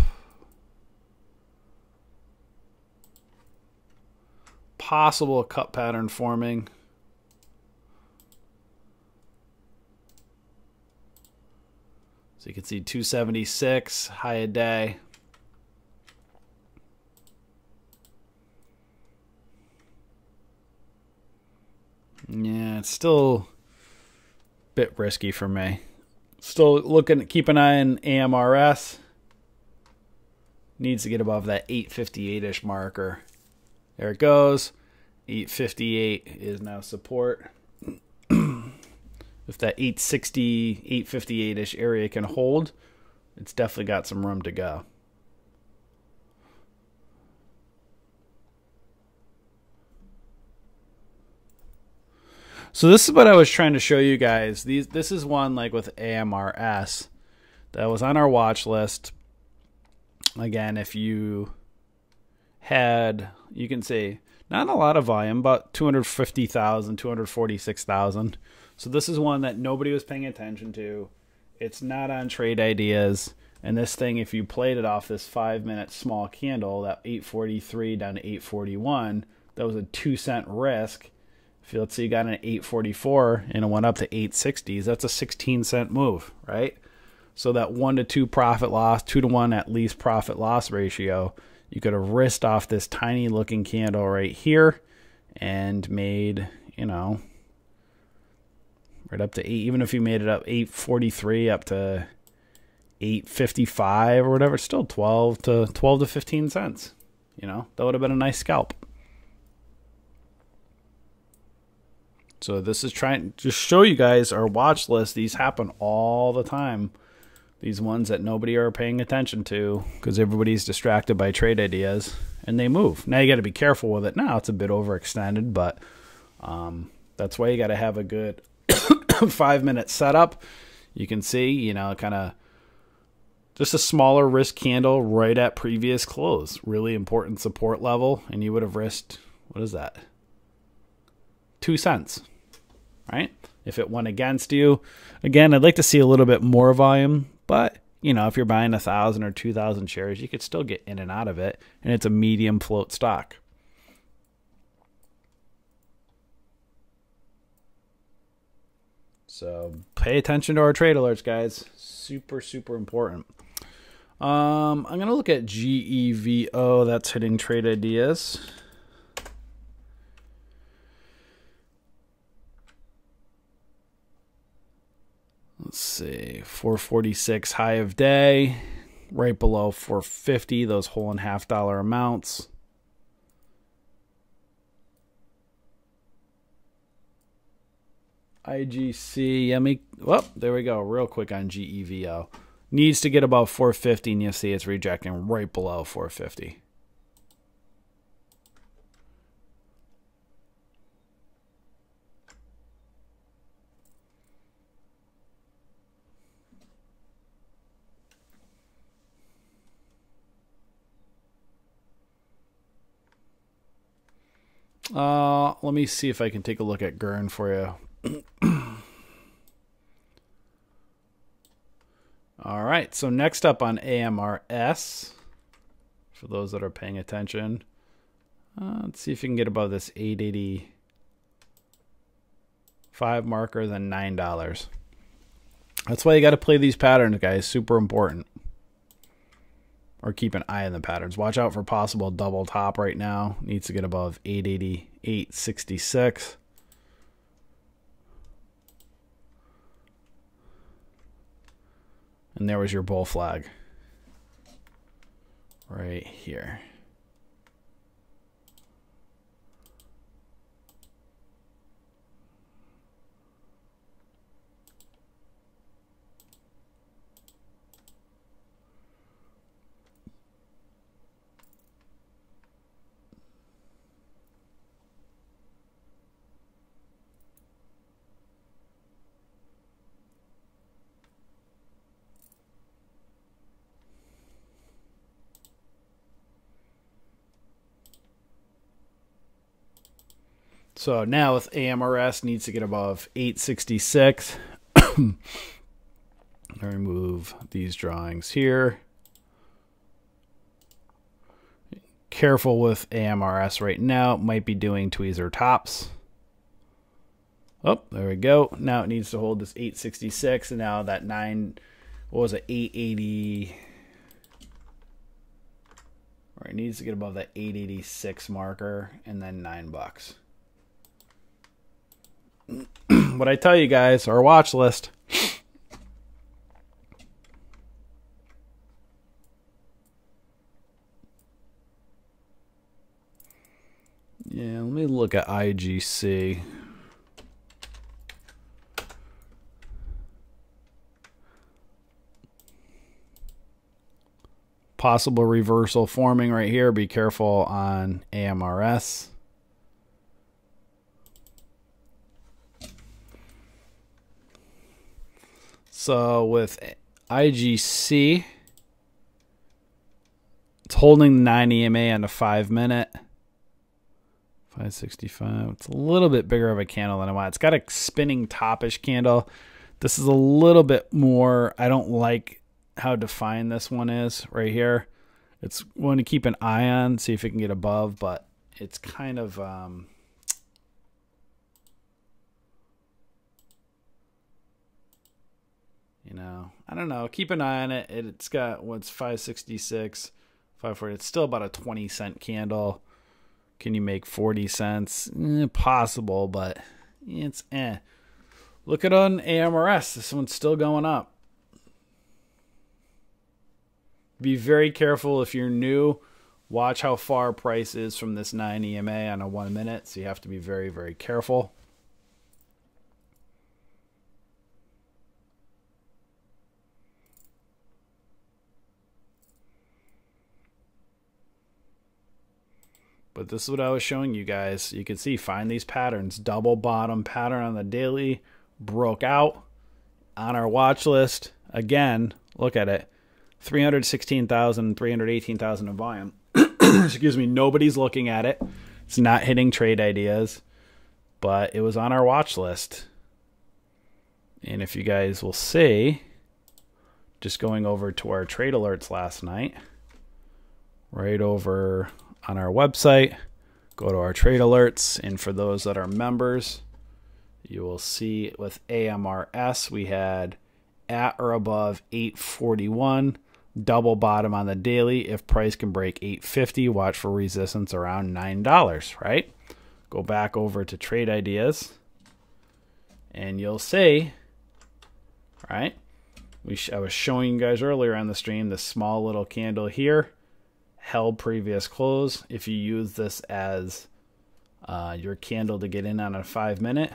Possible cut pattern forming. So you can see 276, high a day. Yeah, it's still a bit risky for me. Still looking, keep an eye on AMRS. Needs to get above that 858-ish marker. There it goes. 858 is now support. If that 860, 858-ish area can hold, it's definitely got some room to go. So this is what I was trying to show you guys. This is one like with AMRS that was on our watch list. Again, if you had, you can see, not a lot of volume, about 250,000, 246,000. So this is one that nobody was paying attention to. It's not on Trade Ideas. And this thing, if you played it off this 5-minute small candle, that 843 down to 841, that was a 2-cent risk. If you, let's say you got an 844 and it went up to 860s, that's a 16-cent move, right? So that 1 to 2 profit loss, 2 to 1 at least profit loss ratio, you could have risked off this tiny looking candle right here and made, you know, right up to 8, even if you made it up 843 up to 855 or whatever, it's still 12 to 15 cents. You know, that would have been a nice scalp. So this is trying to show you guys our watch list. These happen all the time. These ones that nobody are paying attention to because everybody's distracted by Trade Ideas and they move. Now you got to be careful with it. Now it's a bit overextended, but that's why you got to have a good 5-minute setup. You can see, you know, kind of just a smaller risk candle right at previous close. Really important support level, and you would have risked, what is that? 2 cents, right? If it went against you. Again, I'd like to see a little bit more volume, but you know, if you're buying 1,000 or 2,000 shares, you could still get in and out of it, and it's a medium float stock. So pay attention to our trade alerts, guys. Super, super important. I'm going to look at GEVO. That's hitting trade ideas. Let's see, 446 high of day, right below 450, those whole and half dollar amounts. IGC, oh, there we go, real quick on GEVO. Needs to get above 450, and you see it's rejecting right below 450. Let me see if I can take a look at GERN for you. All right, so next up on AMRS, for those that are paying attention, let's see if you can get above this 885 marker, then $9. That's why you got to play these patterns, guys. Super important. Or keep an eye on the patterns. Watch out for possible double top right now. Needs to get above 888.66. And there was your bull flag. Right here. So now with AMRS needs to get above 866. I'll remove these drawings here. Careful with AMRS right now. It might be doing tweezer tops. Oh, there we go. Now it needs to hold this 866, and now that 880. Or it needs to get above that 886 marker, and then $9. What I tell you guys, our watch list. Yeah, let me look at IGC. Possible reversal forming right here. Be careful on AMRS. So with IGC, it's holding the 9 EMA on the 5 minute. 565. It's a little bit bigger of a candle than I want. It's got a spinning topish candle. This is a little bit more. I don't like how defined this one is right here. It's one to keep an eye on, see if it can get above, but it's kind of you know, I don't know. Keep an eye on it. It's got what's 566, 540. It's still about a 20-cent candle. Can you make 40 cents? Possible, but it's Look at on AMRS. This one's still going up. Be very careful if you're new. Watch how far price is from this 9 EMA on a 1 minute. So you have to be very, very careful. But this is what I was showing you guys. You can see, find these patterns. Double bottom pattern on the daily. Broke out on our watch list. Again, look at it. 316,000, 318,000 in volume. Excuse me. Nobody's looking at it. It's not hitting trade ideas. But it was on our watch list. And if you guys will see, just going over to our trade alerts last night, right over on our website, go to our trade alerts. And for those that are members, you will see with AMRS, we had at or above 841, double bottom on the daily. If price can break 850, watch for resistance around $9, right? Go back over to trade ideas and you'll see, right? I was showing you guys earlier on the stream, this small little candle here held previous close. If you use this as your candle to get in on a 5-minute,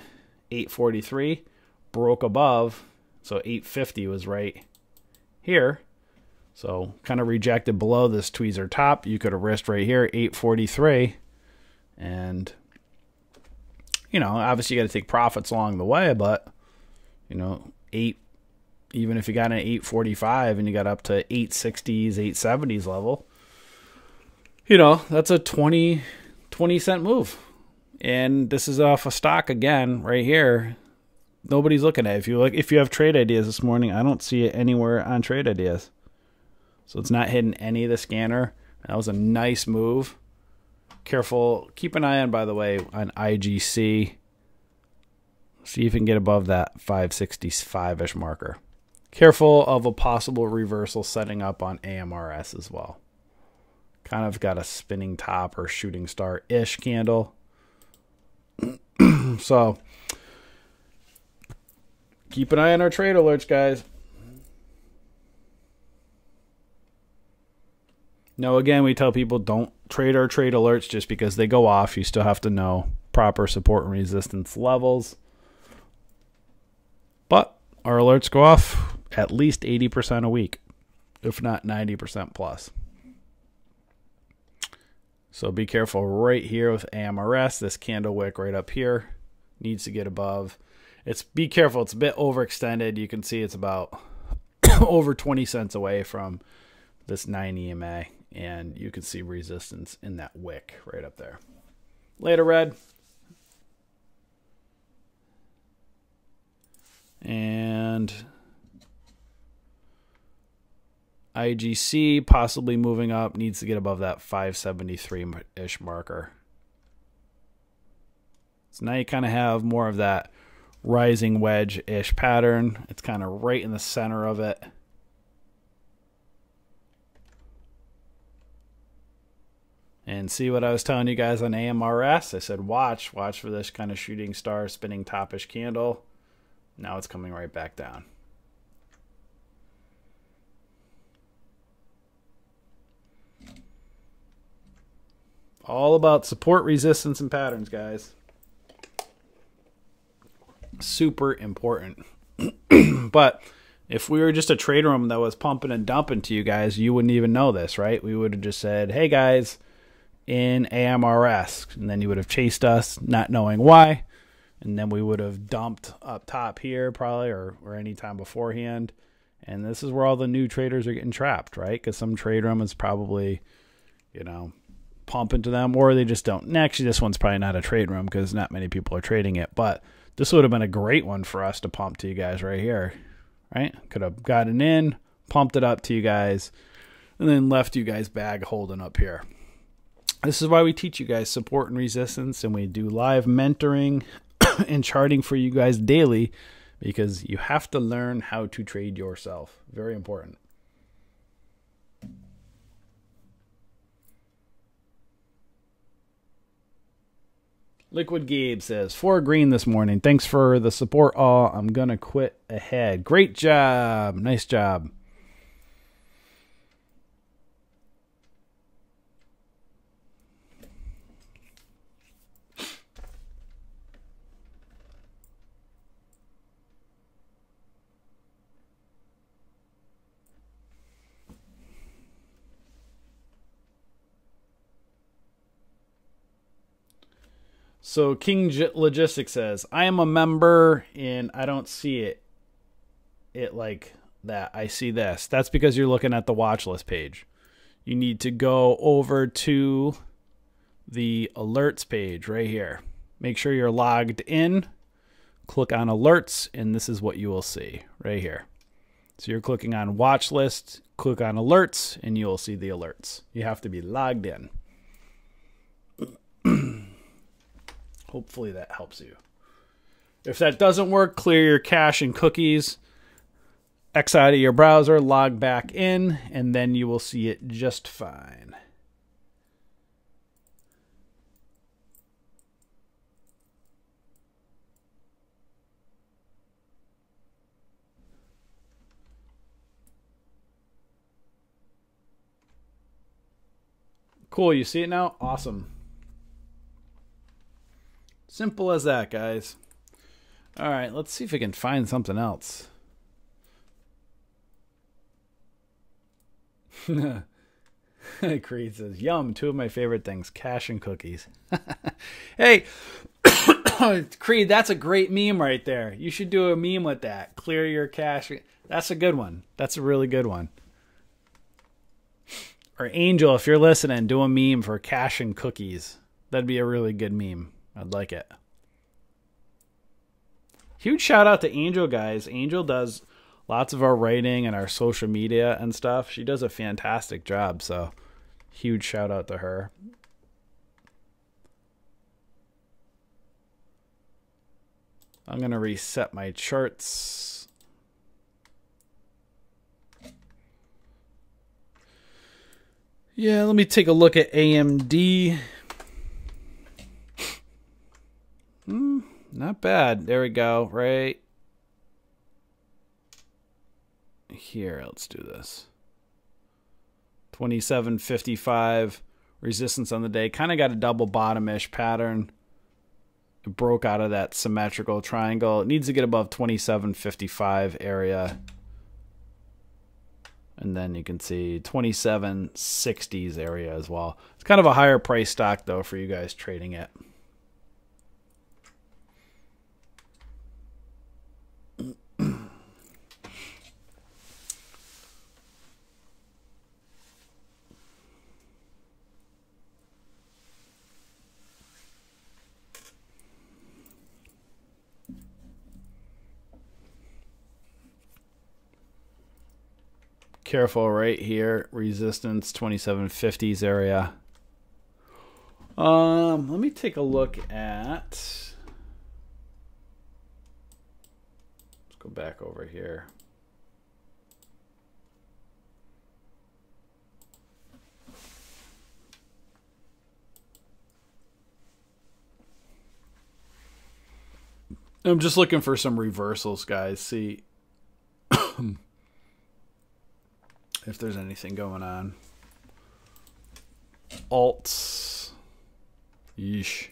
843 broke above, so 850 was right here. So kind of rejected below this tweezer top. You could have risked right here, 843. And, you know, obviously you got to take profits along the way, but, you know, even if you got an 845 and you got up to 860s, 870s level, you know, that's a 20 cent move. And this is off a stock again right here. Nobody's looking at it. If you have trade ideas this morning, I don't see it anywhere on trade ideas. So it's not hitting any of the scanner. That was a nice move. Careful. Keep an eye on, by the way, on IGC. See if you can get above that 565-ish marker. Careful of a possible reversal setting up on AMRS as well. Kind of got a spinning top or shooting star-ish candle. So keep an eye on our trade alerts, guys. Now, again, we tell people don't trade our trade alerts just because they go off. You still have to know proper support and resistance levels. But our alerts go off at least 80% a week, if not 90% plus. So be careful right here with AMRS. This candle wick right up here needs to get above. Be careful. It's a bit overextended. You can see it's about over 20 cents away from this 9 EMA. And you can see resistance in that wick right up there. Later, Red. And IGC possibly moving up, needs to get above that 573-ish marker. So now you kind of have more of that rising wedge-ish pattern. It's kind of right in the center of it. And see what I was telling you guys on AMRS? I said watch for this kind of shooting star spinning topish candle. Now it's coming right back down. All about support, resistance, and patterns, guys. Super important. But if we were just a trade room that was pumping and dumping to you guys, you wouldn't even know this, right? We would have just said, hey, guys, in AMRS. And then you would have chased us, not knowing why. And then we would have dumped up top here probably or any time beforehand. And this is where all the new traders are getting trapped, right? Because some trade room is probably, you know, pumping to them, or they just don't. Actually, this one's probably not a trade room because not many people are trading it. But this would have been a great one for us to pump to you guys right here, right? Could have gotten in, pumped it up to you guys, and then left you guys bag holding up here. This is why we teach you guys support and resistance, and we do live mentoring and charting for you guys daily, because you have to learn how to trade yourself. Very important. Liquid Gabe says, 4 green this morning. Thanks for the support all. I'm going to quit ahead. Great job. Nice job. So King Logistics says, I am a member and I don't see it like that. I see this. That's because you're looking at the watch list page. You need to go over to the alerts page right here. Make sure you're logged in. Click on alerts, and this is what you will see right here. So you're clicking on watch list, click on alerts, and you'll see the alerts. You have to be logged in. Hopefully that helps you. If that doesn't work, clear your cache and cookies, X out of your browser, log back in, and then you will see it just fine. Cool, you see it now? Awesome. Simple as that, guys. All right, let's see if we can find something else. Creed says, yum, two of my favorite things, cash and cookies. Hey, Creed, that's a great meme right there. You should do a meme with that. Clear your cache. That's a good one. That's a really good one. Or Angel, if you're listening, do a meme for cash and cookies. That'd be a really good meme. I'd like it. Huge shout out to Angel, guys. Angel does lots of our writing and our social media and stuff. She does a fantastic job, so huge shout out to her. I'm going to reset my charts. Yeah, let me take a look at AMD. Not bad. There we go. Right here. Let's do this. 27.55 resistance on the day. Kind of got a double bottom-ish pattern. It broke out of that symmetrical triangle. It needs to get above 27.55 area. And then you can see 27.60s area as well. It's kind of a higher price stock, though, for you guys trading it. Careful right here, resistance 27.50s area. Let me take a look at, let's go back over here. I'm just looking for some reversals, guys. See if there's anything going on. Alts. Yeesh.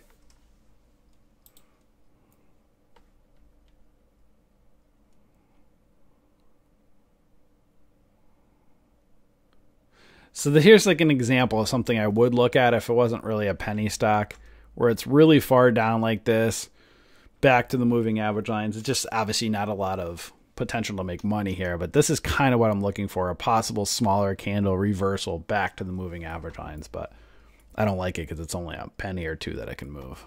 So here's like an example of something I would look at if it wasn't really a penny stock, where it's really far down like this, back to the moving average lines. It's just obviously not a lot of potential to make money here, but this is kind of what I'm looking for, a possible smaller candle reversal back to the moving average lines, but I don't like it because it's only a penny or two that I can move.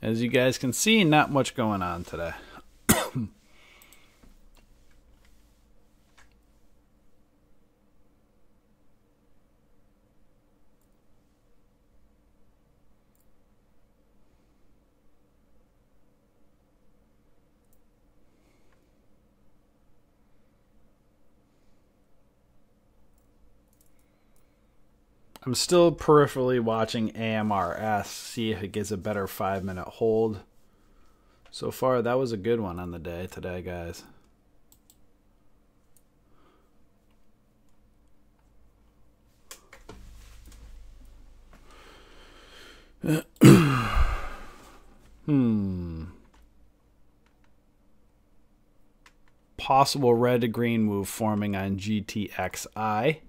As you guys can see, not much going on today. I'm still peripherally watching AMRS, see if it gets a better 5-minute hold. So far, that was a good one on the day today, guys. Possible red to green move forming on GTXI.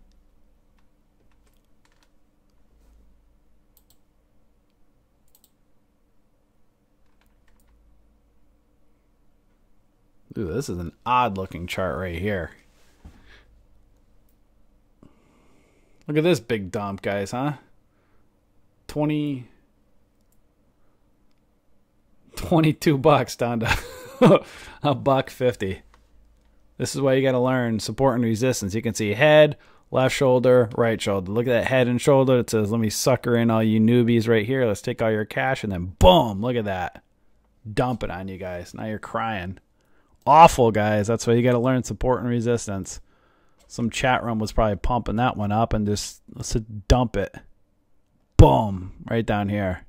Ooh, this is an odd looking chart right here. Look at this big dump, guys, huh? 22 bucks down to $1.50. This is why you got to learn support and resistance. You can see head, left shoulder, right shoulder. Look at that head and shoulder. It says, let me sucker in all you newbies right here. Let's take all your cash. And then boom, look at that. Dump it on you guys. Now you're crying. Awful, guys. That's why you got to learn support and resistance. Some chat room was probably pumping that one up and just, let's dump it. Boom. Right down here.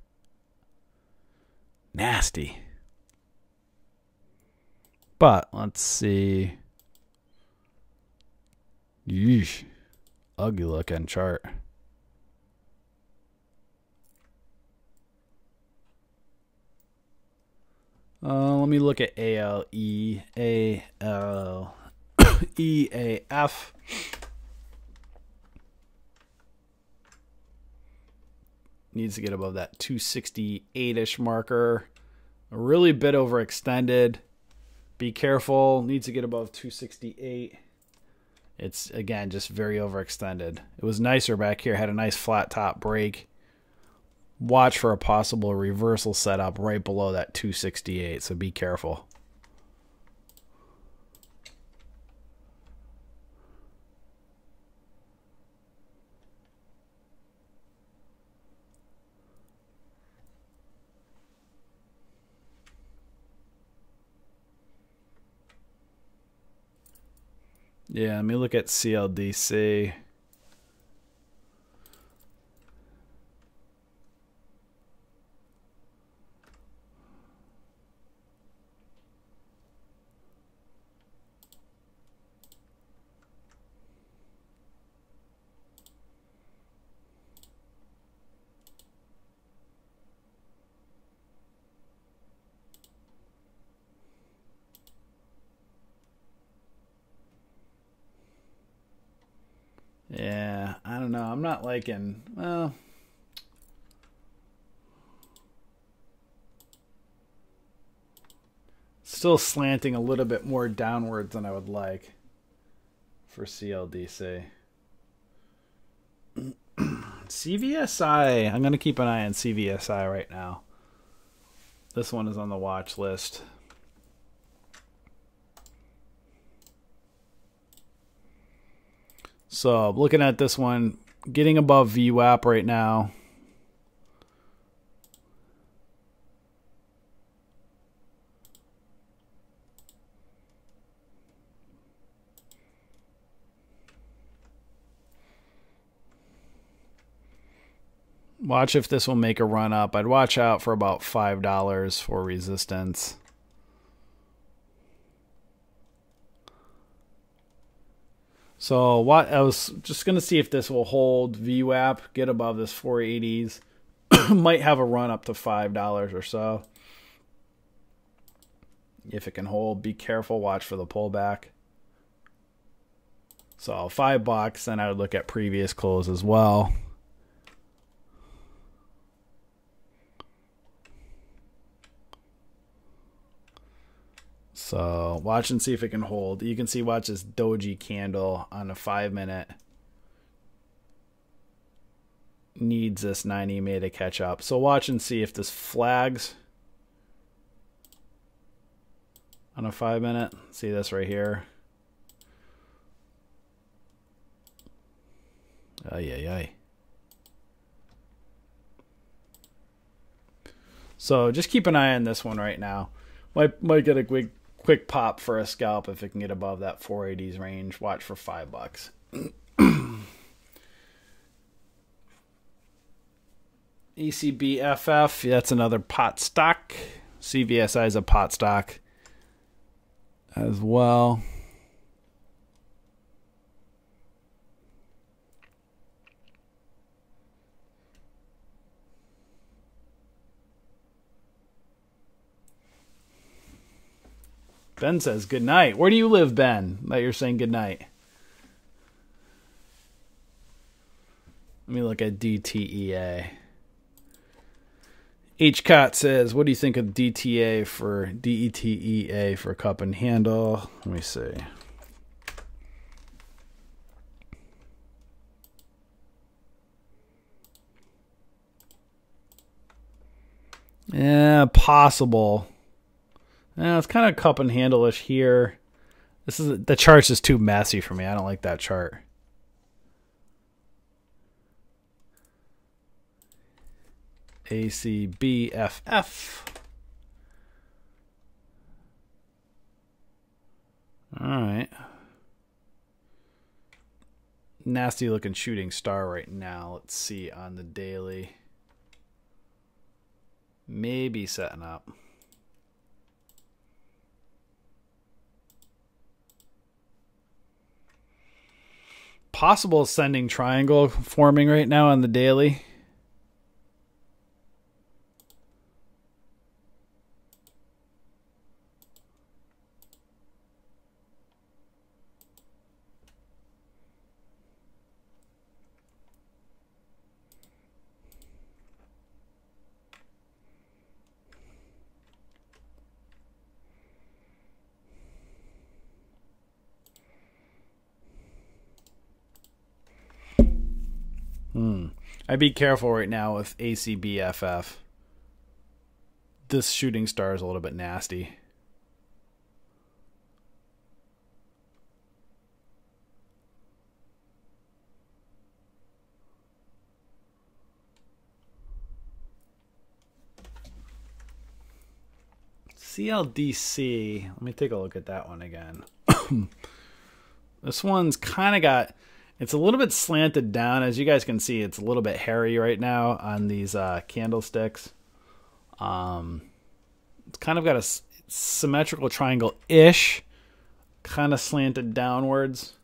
Nasty. But let's see. Yeesh. Ugly looking chart. Let me look at ALE, AL, EAF. Needs to get above that 268-ish marker. A really bit overextended. Be careful. Needs to get above 268. It's, again, just very overextended. It was nicer back here. Had a nice flat top break. Watch for a possible reversal setup right below that 268, so be careful. Yeah, let me look at CLDC. Yeah, I don't know. I'm not liking, well, still slanting a little bit more downwards than I would like for CLDC. CVSI, I'm going to keep an eye on CVSI right now. This one is on the watch list. So looking at this one, getting above VWAP right now. Watch if this will make a run up. I'd watch out for about $5 for resistance. So what I was just going to see if this will hold VWAP, get above this 480s. Might have a run up to $5 or so. If it can hold, be careful, watch for the pullback. So $5, then I would look at previous close as well. So watch and see if it can hold. You can see, watch this doji candle on a 5-minute. Needs this 9 EMA to catch up. So watch and see if this flags on a 5-minute. See this right here. Ay, ay, ay. So just keep an eye on this one right now. Might get a quick pop for a scalp if it can get above that 480s range. Watch for $5. ACBFF, that's another pot stock. CVSI is a pot stock as well. Ben says good night. Where do you live, Ben, that you're saying good night? Let me look at DTEA. HCOT says, what do you think of DTA for DETEA for cup and handle? Let me see. Yeah, possible. Yeah, it's kind of cup and handle-ish here. The chart's just too messy for me. I don't like that chart. ACBFF. All right. Nasty looking shooting star right now. Let's see on the daily. Maybe setting up. Possible ascending triangle forming right now on the daily. I'd be careful right now with ACBFF. This shooting star is a little bit nasty. CLDC, let me take a look at that one again. This one's kind of got... It's a little bit slanted down. As you guys can see, it's a little bit hairy right now on these candlesticks. It's kind of got a symmetrical triangle-ish, kind of slanted downwards.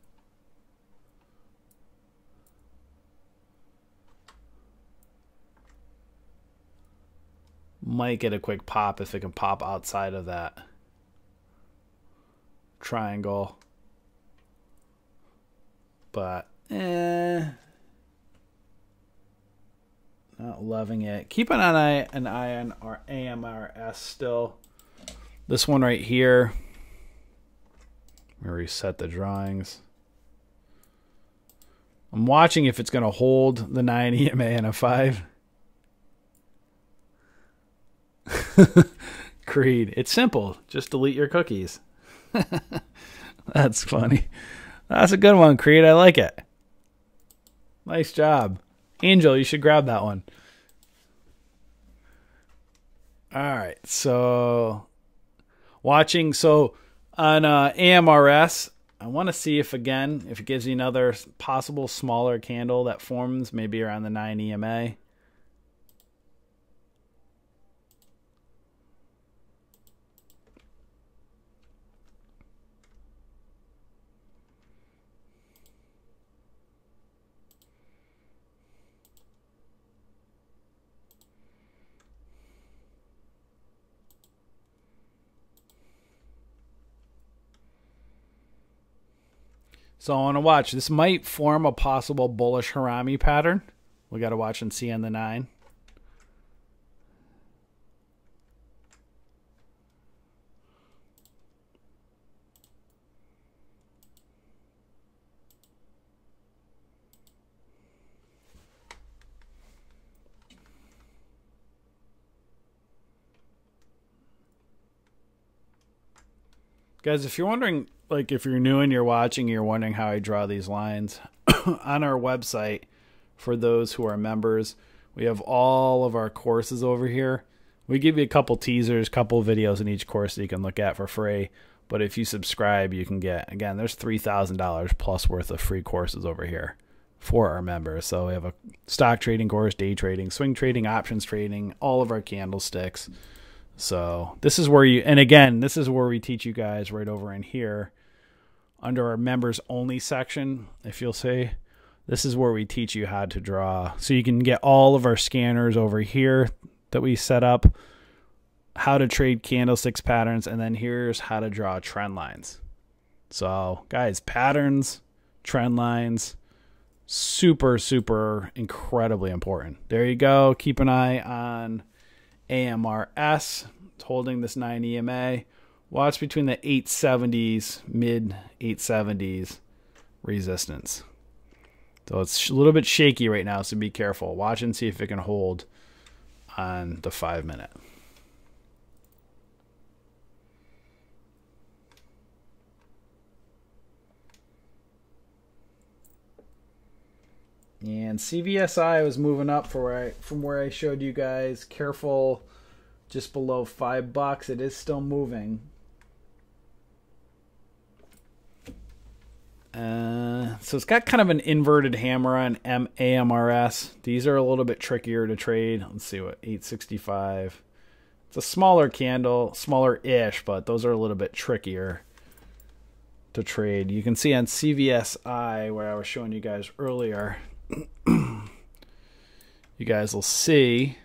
Might get a quick pop if it can pop outside of that triangle. But, not loving it. Keep an eye on our AMRS still. This one right here. I'm going to reset the drawings. I'm watching if it's going to hold the 9 EMA and a 5. Creed. It's simple. Just delete your cookies. That's funny. That's a good one, Creed. I like it. Nice job. Angel, you should grab that one. All right. So, watching. So, on AMRS, I want to see if it gives you another possible smaller candle that forms maybe around the 9 EMA. So I want to watch. This might form a possible bullish Harami pattern. We got to watch and see on the 9. Guys, if you're wondering, like if you're new and you're watching, you're wondering how I draw these lines, on our website, for those who are members, we have all of our courses over here. We give you a couple teasers, couple videos in each course that you can look at for free. But if you subscribe, you can get, again, there's $3,000 plus worth of free courses over here for our members. So we have a stock trading course, day trading, swing trading, options trading, all of our candlesticks. So this is where you, and again, this is where we teach you guys right over in here under our members only section. If you'll see, this is where we teach you how to draw. So you can get all of our scanners over here that we set up, how to trade candlesticks patterns, and then here's how to draw trend lines. So guys, patterns, trend lines, super, super incredibly important. There you go. Keep an eye on AMRS. It's holding this 9 EMA. Watch between the 870s, mid 870s resistance. So it's a little bit shaky right now, so be careful. Watch and see if it can hold on the 5 minute. And CVSI was moving up from where I showed you guys. Careful, just below $5. It is still moving. So it's got kind of an inverted hammer on AMRS. These are a little bit trickier to trade. Let's see what 865. It's a smaller candle, smaller-ish, but those are a little bit trickier to trade. You can see on CVSI where I was showing you guys earlier. You guys will see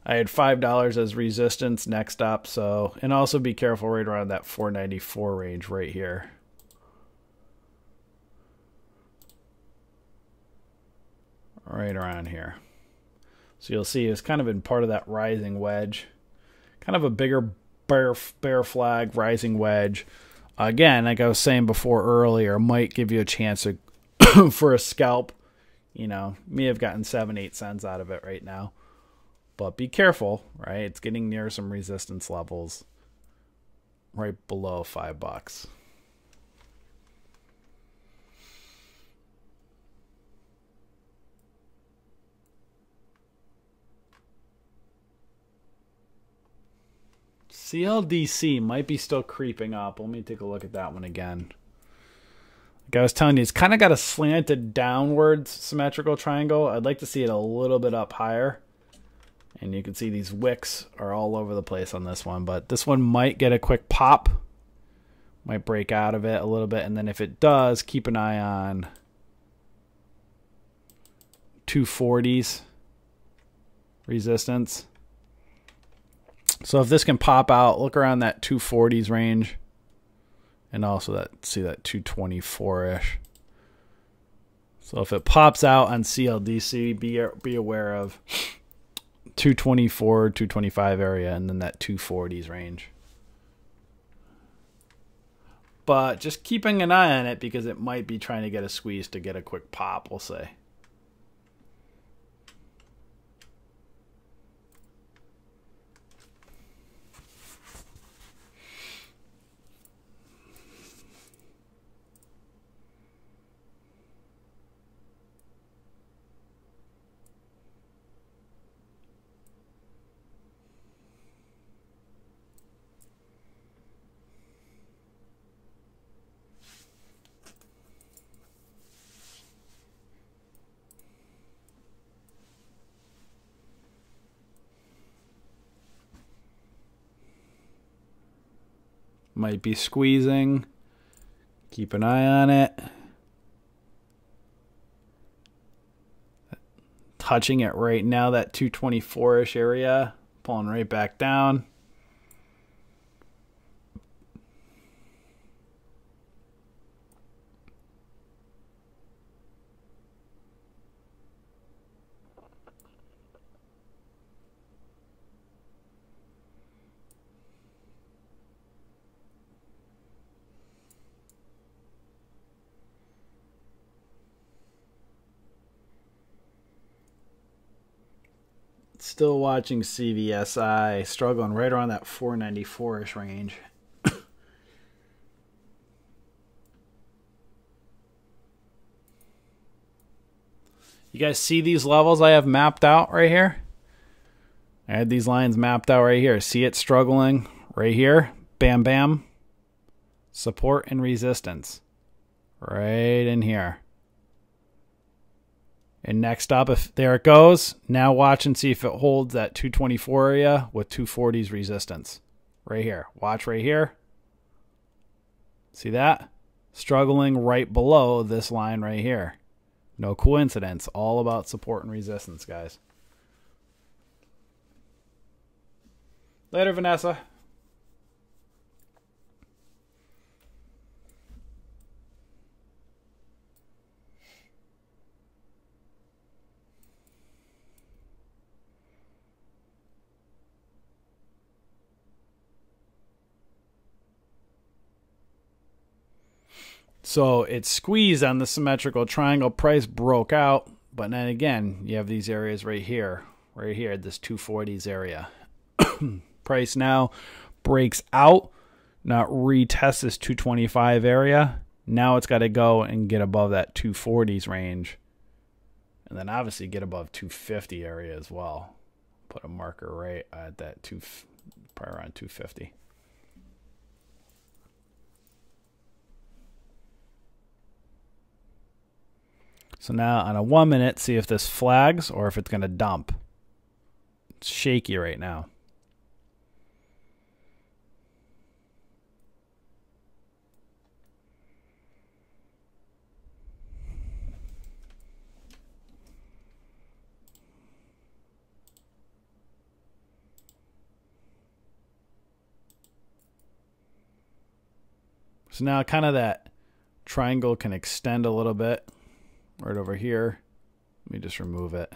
I had $5 as resistance next up. So, and also be careful right around that 494 range right here. Right around here. So you'll see it's kind of in part of that rising wedge. Kind of a bigger bear flag rising wedge. Again, like I was saying before earlier, might give you a chance to for a scalp. You know, may have gotten 7-8 cents out of it right now. But be careful, right? It's getting near some resistance levels right below $5. CLDC might be still creeping up. Let me take a look at that one again. Like I was telling you, it's kind of got a slanted downwards symmetrical triangle. I'd like to see it a little bit up higher. And you can see these wicks are all over the place on this one. But this one might get a quick pop. Might break out of it a little bit. And then if it does, keep an eye on 240s resistance. So if this can pop out, look around that 240s range. And also that, see that 224-ish. So if it pops out on CLDC, be aware of 224, 225 area, and then that 240s range. But just keeping an eye on it because it might be trying to get a squeeze to get a quick pop, we'll say. Might be squeezing. Keep an eye on it. Touching it right now, that 224-ish area. Pulling right back down. Still watching CVSI, struggling right around that 494-ish range. You guys see these levels I have mapped out right here? I had these lines mapped out right here. See it struggling right here? Bam, bam. Support and resistance. Right in here. And next up, if there it goes, now watch and see if it holds that 224 area with 240's resistance. Right here. Watch right here. See that? Struggling right below this line right here. No coincidence. All about support and resistance, guys. Later, Vanessa. So it squeezed on the symmetrical triangle. Price broke out. But then again, you have these areas right here, this 240s area. Price now breaks out, not retest this 225 area. Now it's got to go and get above that 240s range. And then obviously get above 250 area as well. Put a marker right at that probably around 250. So now on a 1 minute, see if this flags or if it's going to dump. It's shaky right now. So now kind of that triangle can extend a little bit. Right over here. Let me just remove it.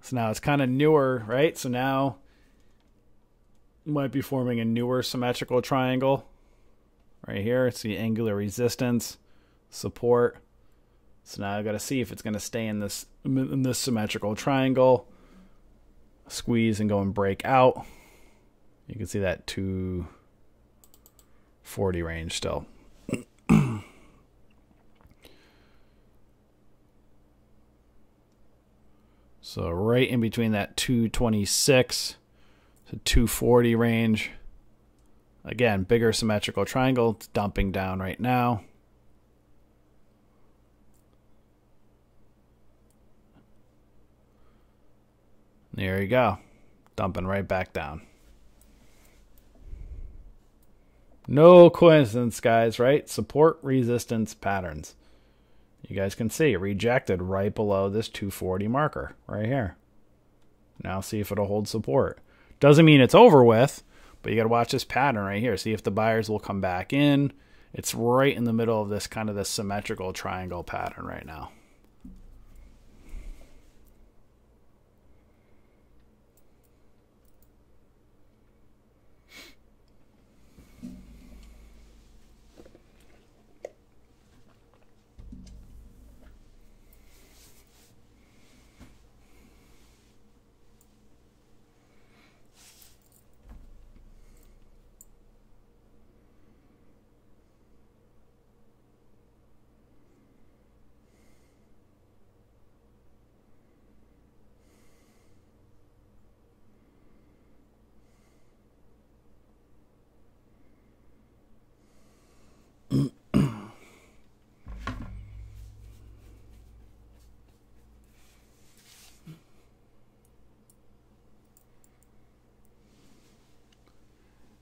So now it's kind of newer, right? So now you might be forming a newer symmetrical triangle. Right here, it's the angular resistance, support. So now I've got to see if it's going to stay in this symmetrical triangle. Squeeze and go and break out. You can see that 240 range still. So right in between that 226 to 240 range. Again, bigger symmetrical triangle. It's dumping down right now. There you go. Dumping right back down. No coincidence, guys, right? Support resistance patterns. You guys can see rejected right below this 240 marker right here. Now see if it'll hold support. Doesn't mean it's over with, but you got to watch this pattern right here. See if the buyers will come back in. It's right in the middle of this kind of this symmetrical triangle pattern right now.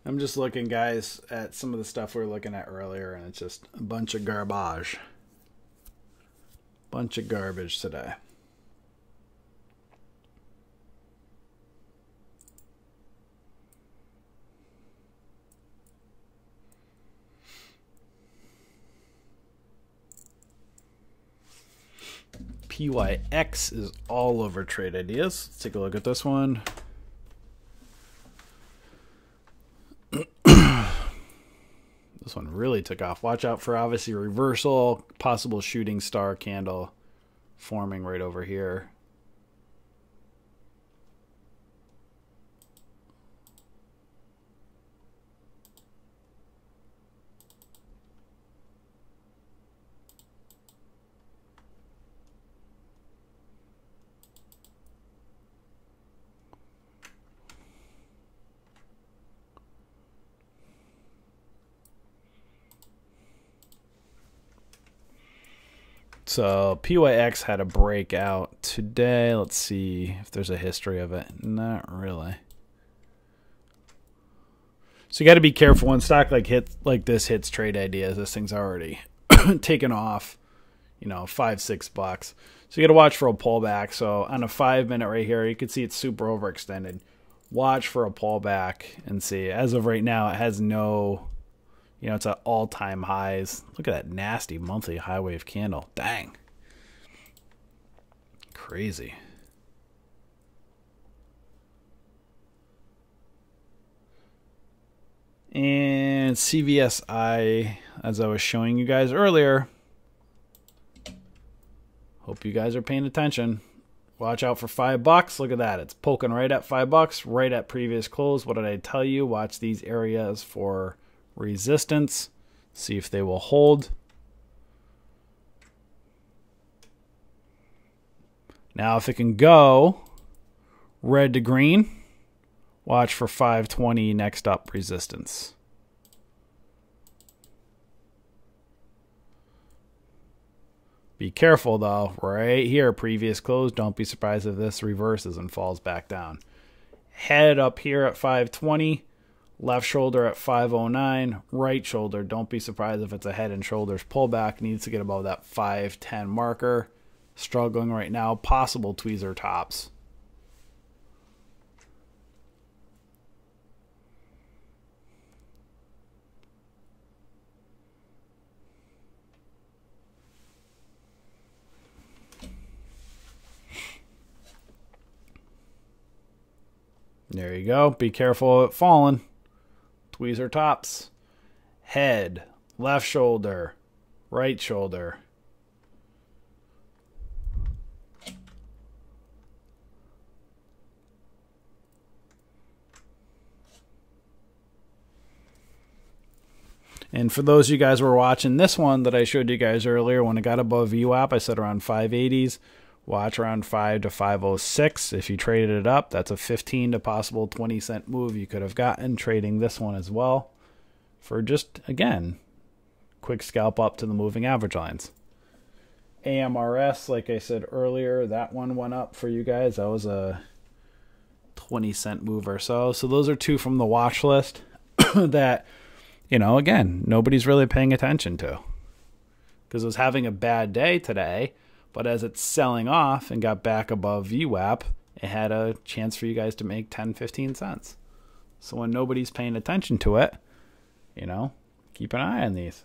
I'm just looking, guys, at some of the stuff we were looking at earlier, and it's just a bunch of garbage. Bunch of garbage today. PYX is all over trade ideas. Let's take a look at this one. This one really took off. Watch out for obviously reversal, possible shooting star candle forming right over here. So PYX had a breakout today. Let's see if there's a history of it. Not really. So you got to be careful when stock like this hits trade ideas. This thing's already taken off, you know, $5-6. So you got to watch for a pullback. So on a 5-minute right here, you can see it's super overextended. Watch for a pullback and see. As of right now, it has no, you know, it's at all-time highs. Look at that nasty monthly high wave candle. Dang. Crazy. And CVSI, as I was showing you guys earlier, hope you guys are paying attention. Watch out for $5. Look at that. It's poking right at $5, right at previous close. What did I tell you? Watch these areas for resistance. See if they will hold. Now, if it can go red to green, watch for 520 next up resistance. Be careful though, right here, previous close. Don't be surprised if this reverses and falls back down. Head up here at 520, left shoulder at 509, right shoulder. Don't be surprised if it's a head and shoulders pullback. Needs to get above that 510 marker. Struggling right now, possible tweezer tops. There you go. Be careful of it falling. Tweezer tops. Head, left shoulder, right shoulder. And for those of you guys who were watching this one that I showed you guys earlier, when it got above VWAP, I said around 580s. Watch around 5 to 506. If you traded it up, that's a 15 to possible 20-cent move you could have gotten trading this one as well for just, again, quick scalp up to the moving average lines. AMRS, like I said earlier, that one went up for you guys. That was a 20-cent move or so. So those are two from the watch list that, you know, again, nobody's really paying attention to because it was having a bad day today. But as it's selling off and got back above VWAP, it had a chance for you guys to make 10, 15 cents. So when nobody's paying attention to it, you know, keep an eye on these.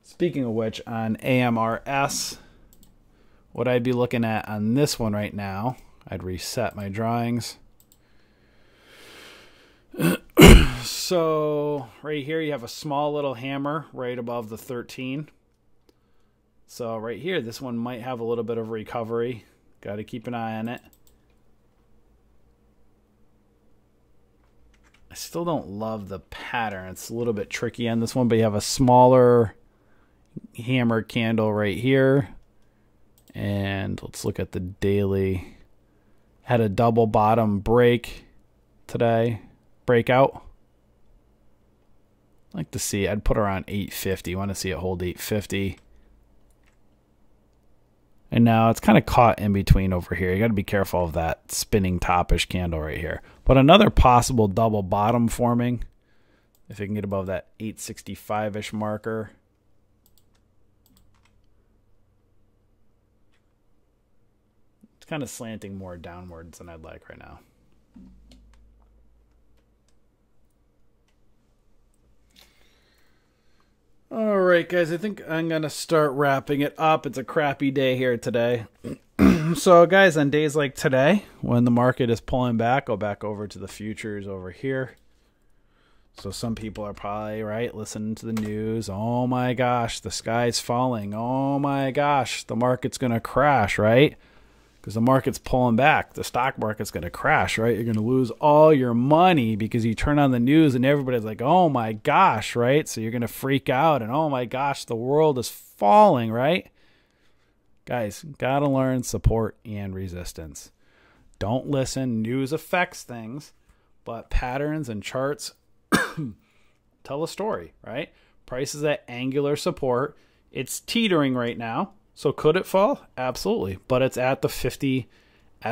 Speaking of which, on AMRS, what I'd be looking at on this one right now, I'd reset my drawings. So right here you have a small little hammer right above the 13. So right here, this one might have a little bit of recovery. Got to keep an eye on it. I still don't love the pattern. It's a little bit tricky on this one, but you have a smaller hammer candle right here. And let's look at the daily. Had a double bottom break today. Breakout. I'd like to see, I'd put around 850. Want to see it hold 850. And now it's kind of caught in between over here. You got to be careful of that spinning topish candle right here. But another possible double bottom forming, if it can get above that 865-ish marker. It's kind of slanting more downwards than I'd like right now. All right, guys, I think I'm going to start wrapping it up. It's a crappy day here today. So, guys, on days like today, when the market is pulling back, go back over to the futures over here. So some people are probably, right, listening to the news. Oh, my gosh, the sky's falling. Oh, my gosh, the market's going to crash, right? Because the market's pulling back. The stock market's going to crash, right? You're going to lose all your money because you turn on the news and everybody's like, oh my gosh, right? So you're going to freak out and oh my gosh, the world is falling, right? Guys, got to learn support and resistance. Don't listen. News affects things, but patterns and charts tell a story, right? Price is at angular support. It's teetering right now. So could it fall? Absolutely. But it's at the 50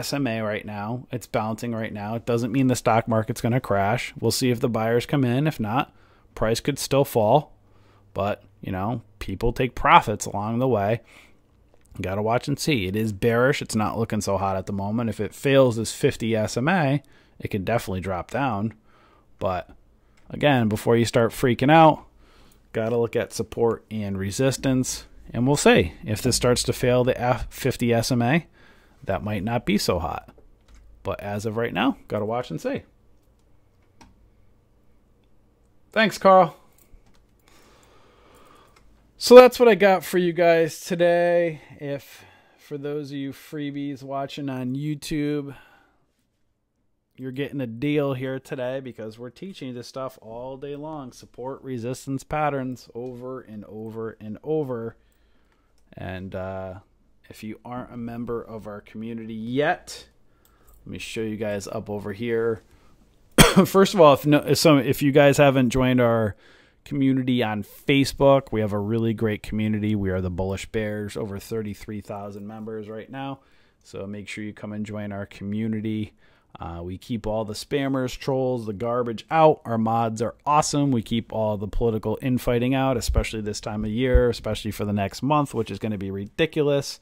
SMA right now. It's bouncing right now. It doesn't mean the stock market's going to crash. We'll see if the buyers come in. If not, price could still fall. But, you know, people take profits along the way. Got to watch and see. It is bearish. It's not looking so hot at the moment. If it fails this 50 SMA, it can definitely drop down. But again, before you start freaking out, got to look at support and resistance. And we'll see. If this starts to fail the 50 SMA, that might not be so hot. But as of right now, got to watch and see. Thanks, Carl. So that's what I got for you guys today. If for those of you freebies watching on YouTube, you're getting a deal here today because we're teaching this stuff all day long. Support, resistance patterns over and over and over. And if you aren't a member of our community yet, let me show you guys up over here. First of all, if you guys haven't joined our community on Facebook, we have a really great community. We are the Bullish Bears, over 33,000 members right now. So make sure you come and join our community. We keep all the spammers, trolls, the garbage out. Our mods are awesome. We keep all the political infighting out, especially this time of year, especially for the next month, which is going to be ridiculous.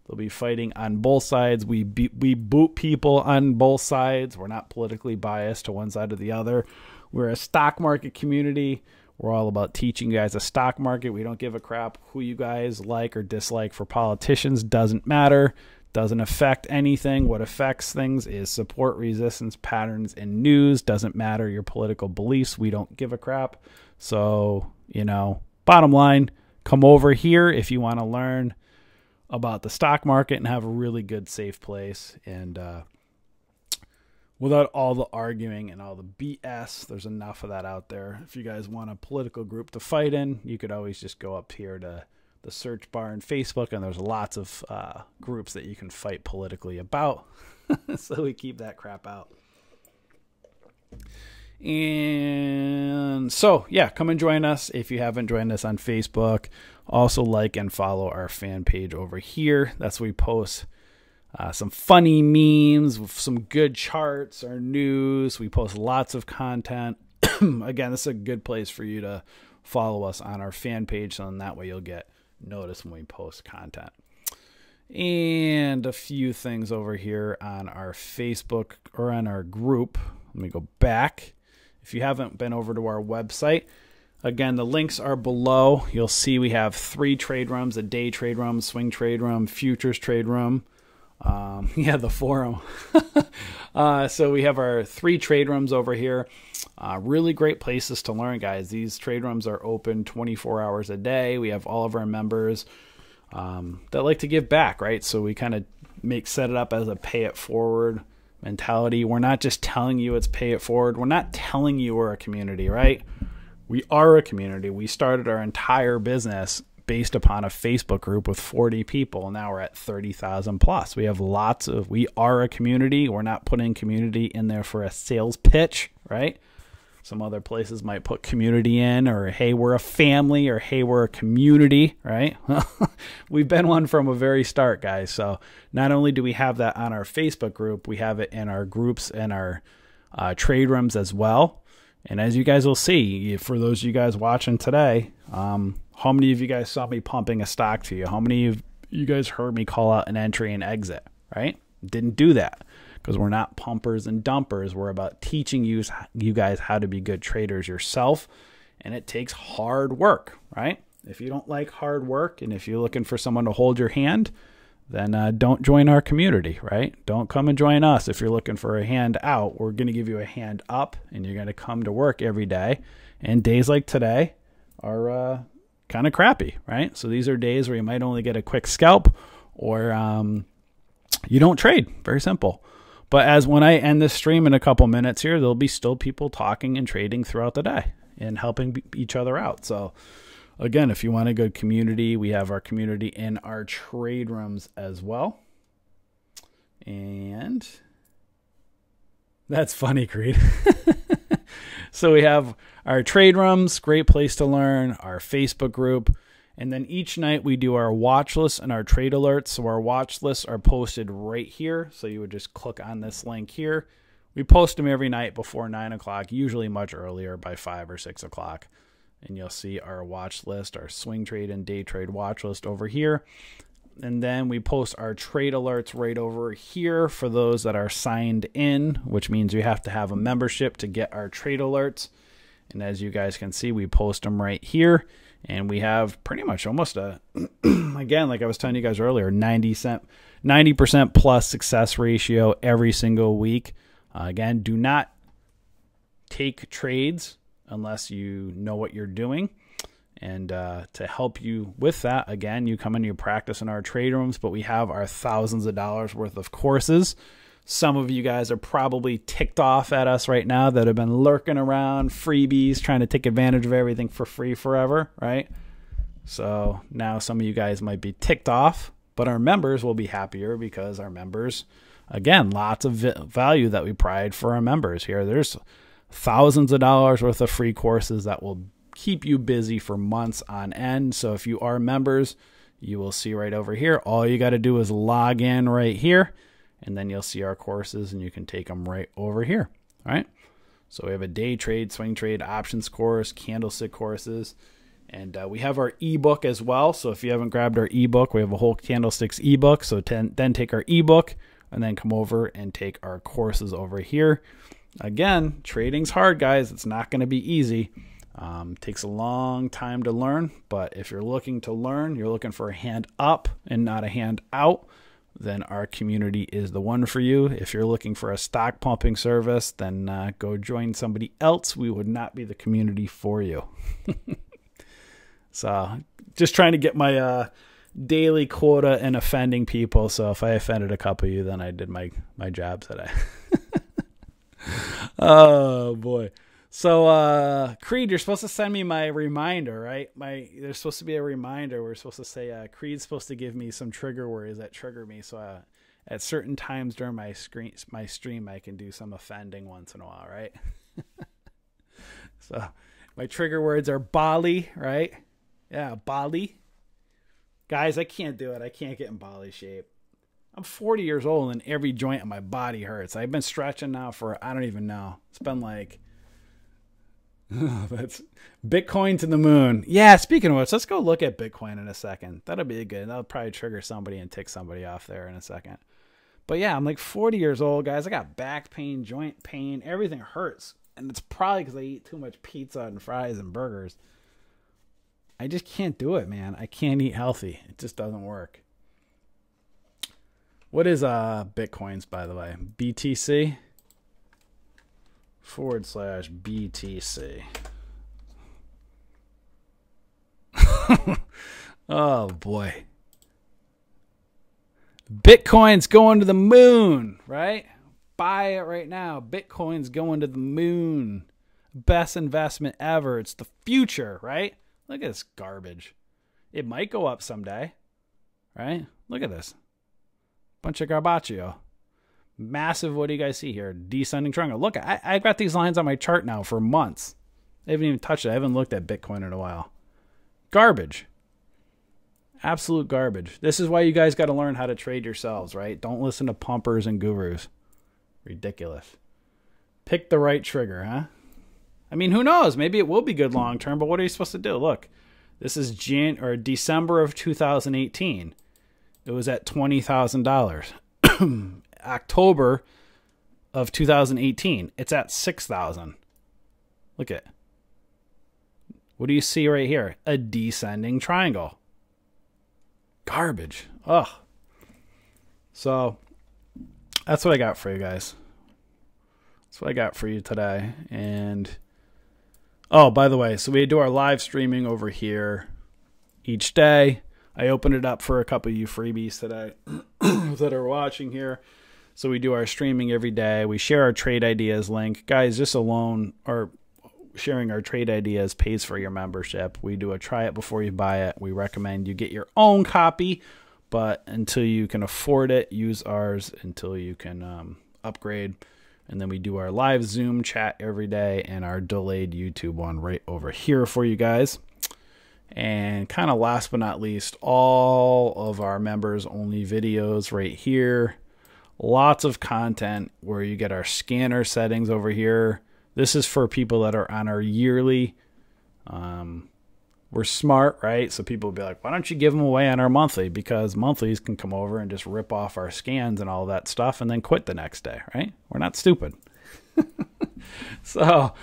They'll be fighting on both sides. We boot people on both sides. We're not politically biased to one side or the other. We're a stock market community. We're all about teaching you guys a stock market. We don't give a crap who you guys like or dislike for politicians. Doesn't matter. Doesn't affect anything. What affects things is support, resistance, patterns, and news. Doesn't matter your political beliefs. We don't give a crap. So, you know, bottom line, come over here if you want to learn about the stock market and have a really good, safe place. And without all the arguing and all the BS, there's enough of that out there. If you guys want a political group to fight in, you could always just go up here to the search bar in Facebook, and there's lots of groups that you can fight politically about. So we keep that crap out. And so, yeah, come and join us if you haven't joined us on Facebook. Also like and follow our fan page over here. That's where we post some funny memes with some good charts, our news. We post lots of content. Again, this is a good place for you to follow us on our fan page, so in that way you'll get notice when we post content. And a few things over here on our Facebook or on our group. Let me go back. If you haven't been over to our website, again, the links are below. You'll see we have 3 trade rooms: a day trade room, swing trade room, futures trade room. Yeah, the forum. So we have our 3 trade rooms over here. Really great places to learn, guys. These trade rooms are open 24 hours a day. We have all of our members that like to give back, right? So we kind of set it up as a pay it forward mentality. We're not just telling you it's pay it forward. We're not telling you we're a community, right? We are a community. We started our entire business based upon a Facebook group with 40 people. Now we're at 30,000 plus. We are a community. We're not putting community in there for a sales pitch, right? Some other places might put community in, or hey, we're a family, or hey, we're a community, right? We've been one from a very start, guys. So not only do we have that on our Facebook group, we have it in our groups and our trade rooms as well. And as you guys will see, for those of you guys watching today, how many of you guys saw me pumping a stock to you? How many of you guys heard me call out an entry and exit, right? Didn't do that because we're not pumpers and dumpers. We're about teaching you guys how to be good traders yourself, and it takes hard work, right? If you don't like hard work, and if you're looking for someone to hold your hand, then don't join our community, right? Don't come and join us. If you're looking for a hand out, we're going to give you a hand up, and you're going to come to work every day. And days like today are kind of crappy, right? So these are days where you might only get a quick scalp, or you don't trade. Very simple. But as when I end this stream in a couple minutes here, there'll be still people talking and trading throughout the day and helping each other out. So again, if you want a good community, we have our community in our trade rooms as well. And That's funny, Creed. So we have our trade rooms, great place to learn, our Facebook group, and then each night we do our watch list and our trade alerts. So our watch lists are posted right here. So you would just click on this link here. We post them every night before 9 o'clock, usually much earlier by 5 or 6 o'clock. And you'll see our watch list, our swing trade and day trade watch list over here. And then we post our trade alerts right over here for those that are signed in, which means you have to have a membership to get our trade alerts. And as you guys can see, we post them right here. And we have pretty much almost a, again, like I was telling you guys earlier, 90% plus success ratio every single week. Again, do not take trades unless you know what you're doing. And to help you with that, again, you come in, you practice in our trade rooms, but we have our thousands of dollars worth of courses. Some of you guys are probably ticked off at us right now that have been lurking around, freebies, trying to take advantage of everything for free forever, right? So now some of you guys might be ticked off, but our members will be happier because our members, again, lots of value that we provide for our members here. There's thousands of dollars worth of free courses that will keep you busy for months on end. So if you are members, you will see right over here. All you got to do is log in right here, and then you'll see our courses, and you can take them right over here. All right. So we have a day trade, swing trade, options course, candlestick courses, and we have our ebook as well. So if you haven't grabbed our ebook, we have a whole candlesticks ebook. So then take our ebook and then come over and take our courses over here. Again, trading's hard, guys. It's not going to be easy. Takes a long time to learn, but if you're looking to learn, you're looking for a hand up and not a hand out, then our community is the one for you. If you're looking for a stock pumping service, then go join somebody else. We would not be the community for you. So just trying to get my daily quota and offending people. So if I offended a couple of you, then I did my job today. Oh boy. So, Creed, you're supposed to send me my reminder, right? There's supposed to be a reminder. We're supposed to say, Creed's supposed to give me some trigger words that trigger me. So, at certain times during my stream, I can do some offending once in a while, right? So, my trigger words are Bali, right? Yeah, Bali. Guys, I can't do it. I can't get in Bali shape. I'm 40 years old and every joint in my body hurts. I've been stretching now for, I don't even know. It's been like... That's Bitcoin to the moon. Yeah, speaking of which, let's go look at Bitcoin in a second. That'll be good. That'll probably trigger somebody and tick somebody off there in a second. But yeah, I'm like 40 years old, guys. I got back pain, joint pain. Everything hurts. And it's probably because I eat too much pizza and fries and burgers. I just can't do it, man. I can't eat healthy. It just doesn't work. What is Bitcoins, by the way? BTC? /BTC. Oh boy. Bitcoin's going to the moon, right? Buy it right now. Bitcoin's going to the moon. Best investment ever. It's the future, right? Look at this garbage. It might go up someday, right? Look at this. Bunch of garbaccio. Massive, what do you guys see here? Descending triangle. Look, I've got these lines on my chart now for months. I haven't even touched it. I haven't looked at Bitcoin in a while. Garbage. Absolute garbage. This is why you guys got to learn how to trade yourselves, right? Don't listen to pumpers and gurus. Ridiculous. Pick the right trigger, huh? I mean, who knows? Maybe it will be good long term, but what are you supposed to do? Look, this is December of 2018. It was at $20,000. October of 2018, it's at 6,000. Look at, what do you see right here? A descending triangle. Garbage. Ugh. So that's what I got for you guys. That's what I got for you today. And oh, by the way, so we do our live streaming over here each day. I opened it up for a couple of you freebies today that are watching here. So we do our streaming every day. We share our trade ideas link. Guys, just alone or sharing our trade ideas pays for your membership. We do a try it before you buy it. We recommend you get your own copy, but until you can afford it, use ours until you can upgrade. And then we do our live Zoom chat every day and our delayed YouTube one right over here for you guys. And kind of last but not least, all of our members only videos right here. Lots of content where you get our scanner settings over here. This is for people that are on our yearly. We're smart, right? So people will be like, why don't you give them away on our monthly? Because monthlies can come over and just rip off our scans and all that stuff and then quit the next day, right? We're not stupid. So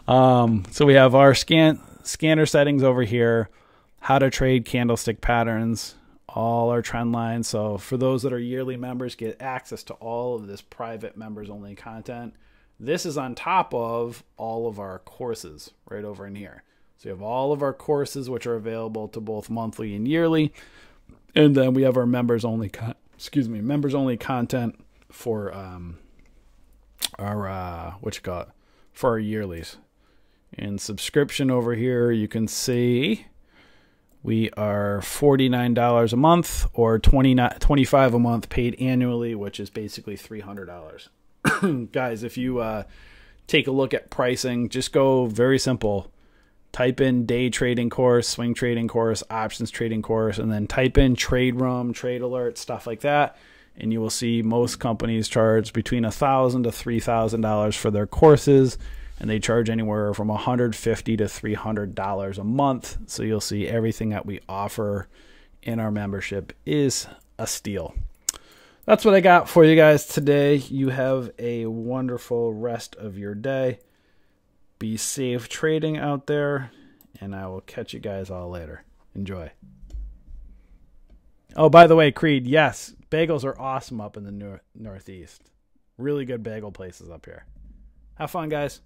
we have our scanner settings over here, how to trade candlestick patterns, all our trend lines. So for those that are yearly members, get access to all of this private members only content. This is on top of all of our courses right over in here. So you have all of our courses, which are available to both monthly and yearly. And then we have our members only content for for our yearlies. In subscription over here, you can see we are $49 a month or $25 a month paid annually, which is basically $300. Guys, if you take a look at pricing, just go very simple. Type in day trading course, swing trading course, options trading course, and then type in trade room, trade alert, stuff like that. And you will see most companies charge between $1,000 to $3,000 for their courses, and they charge anywhere from $150 to $300 a month. So you'll see everything that we offer in our membership is a steal. That's what I got for you guys today. You have a wonderful rest of your day. Be safe trading out there, and I will catch you guys all later. Enjoy. Oh, by the way, Creed, yes, bagels are awesome up in the Northeast. Really good bagel places up here. Have fun, guys.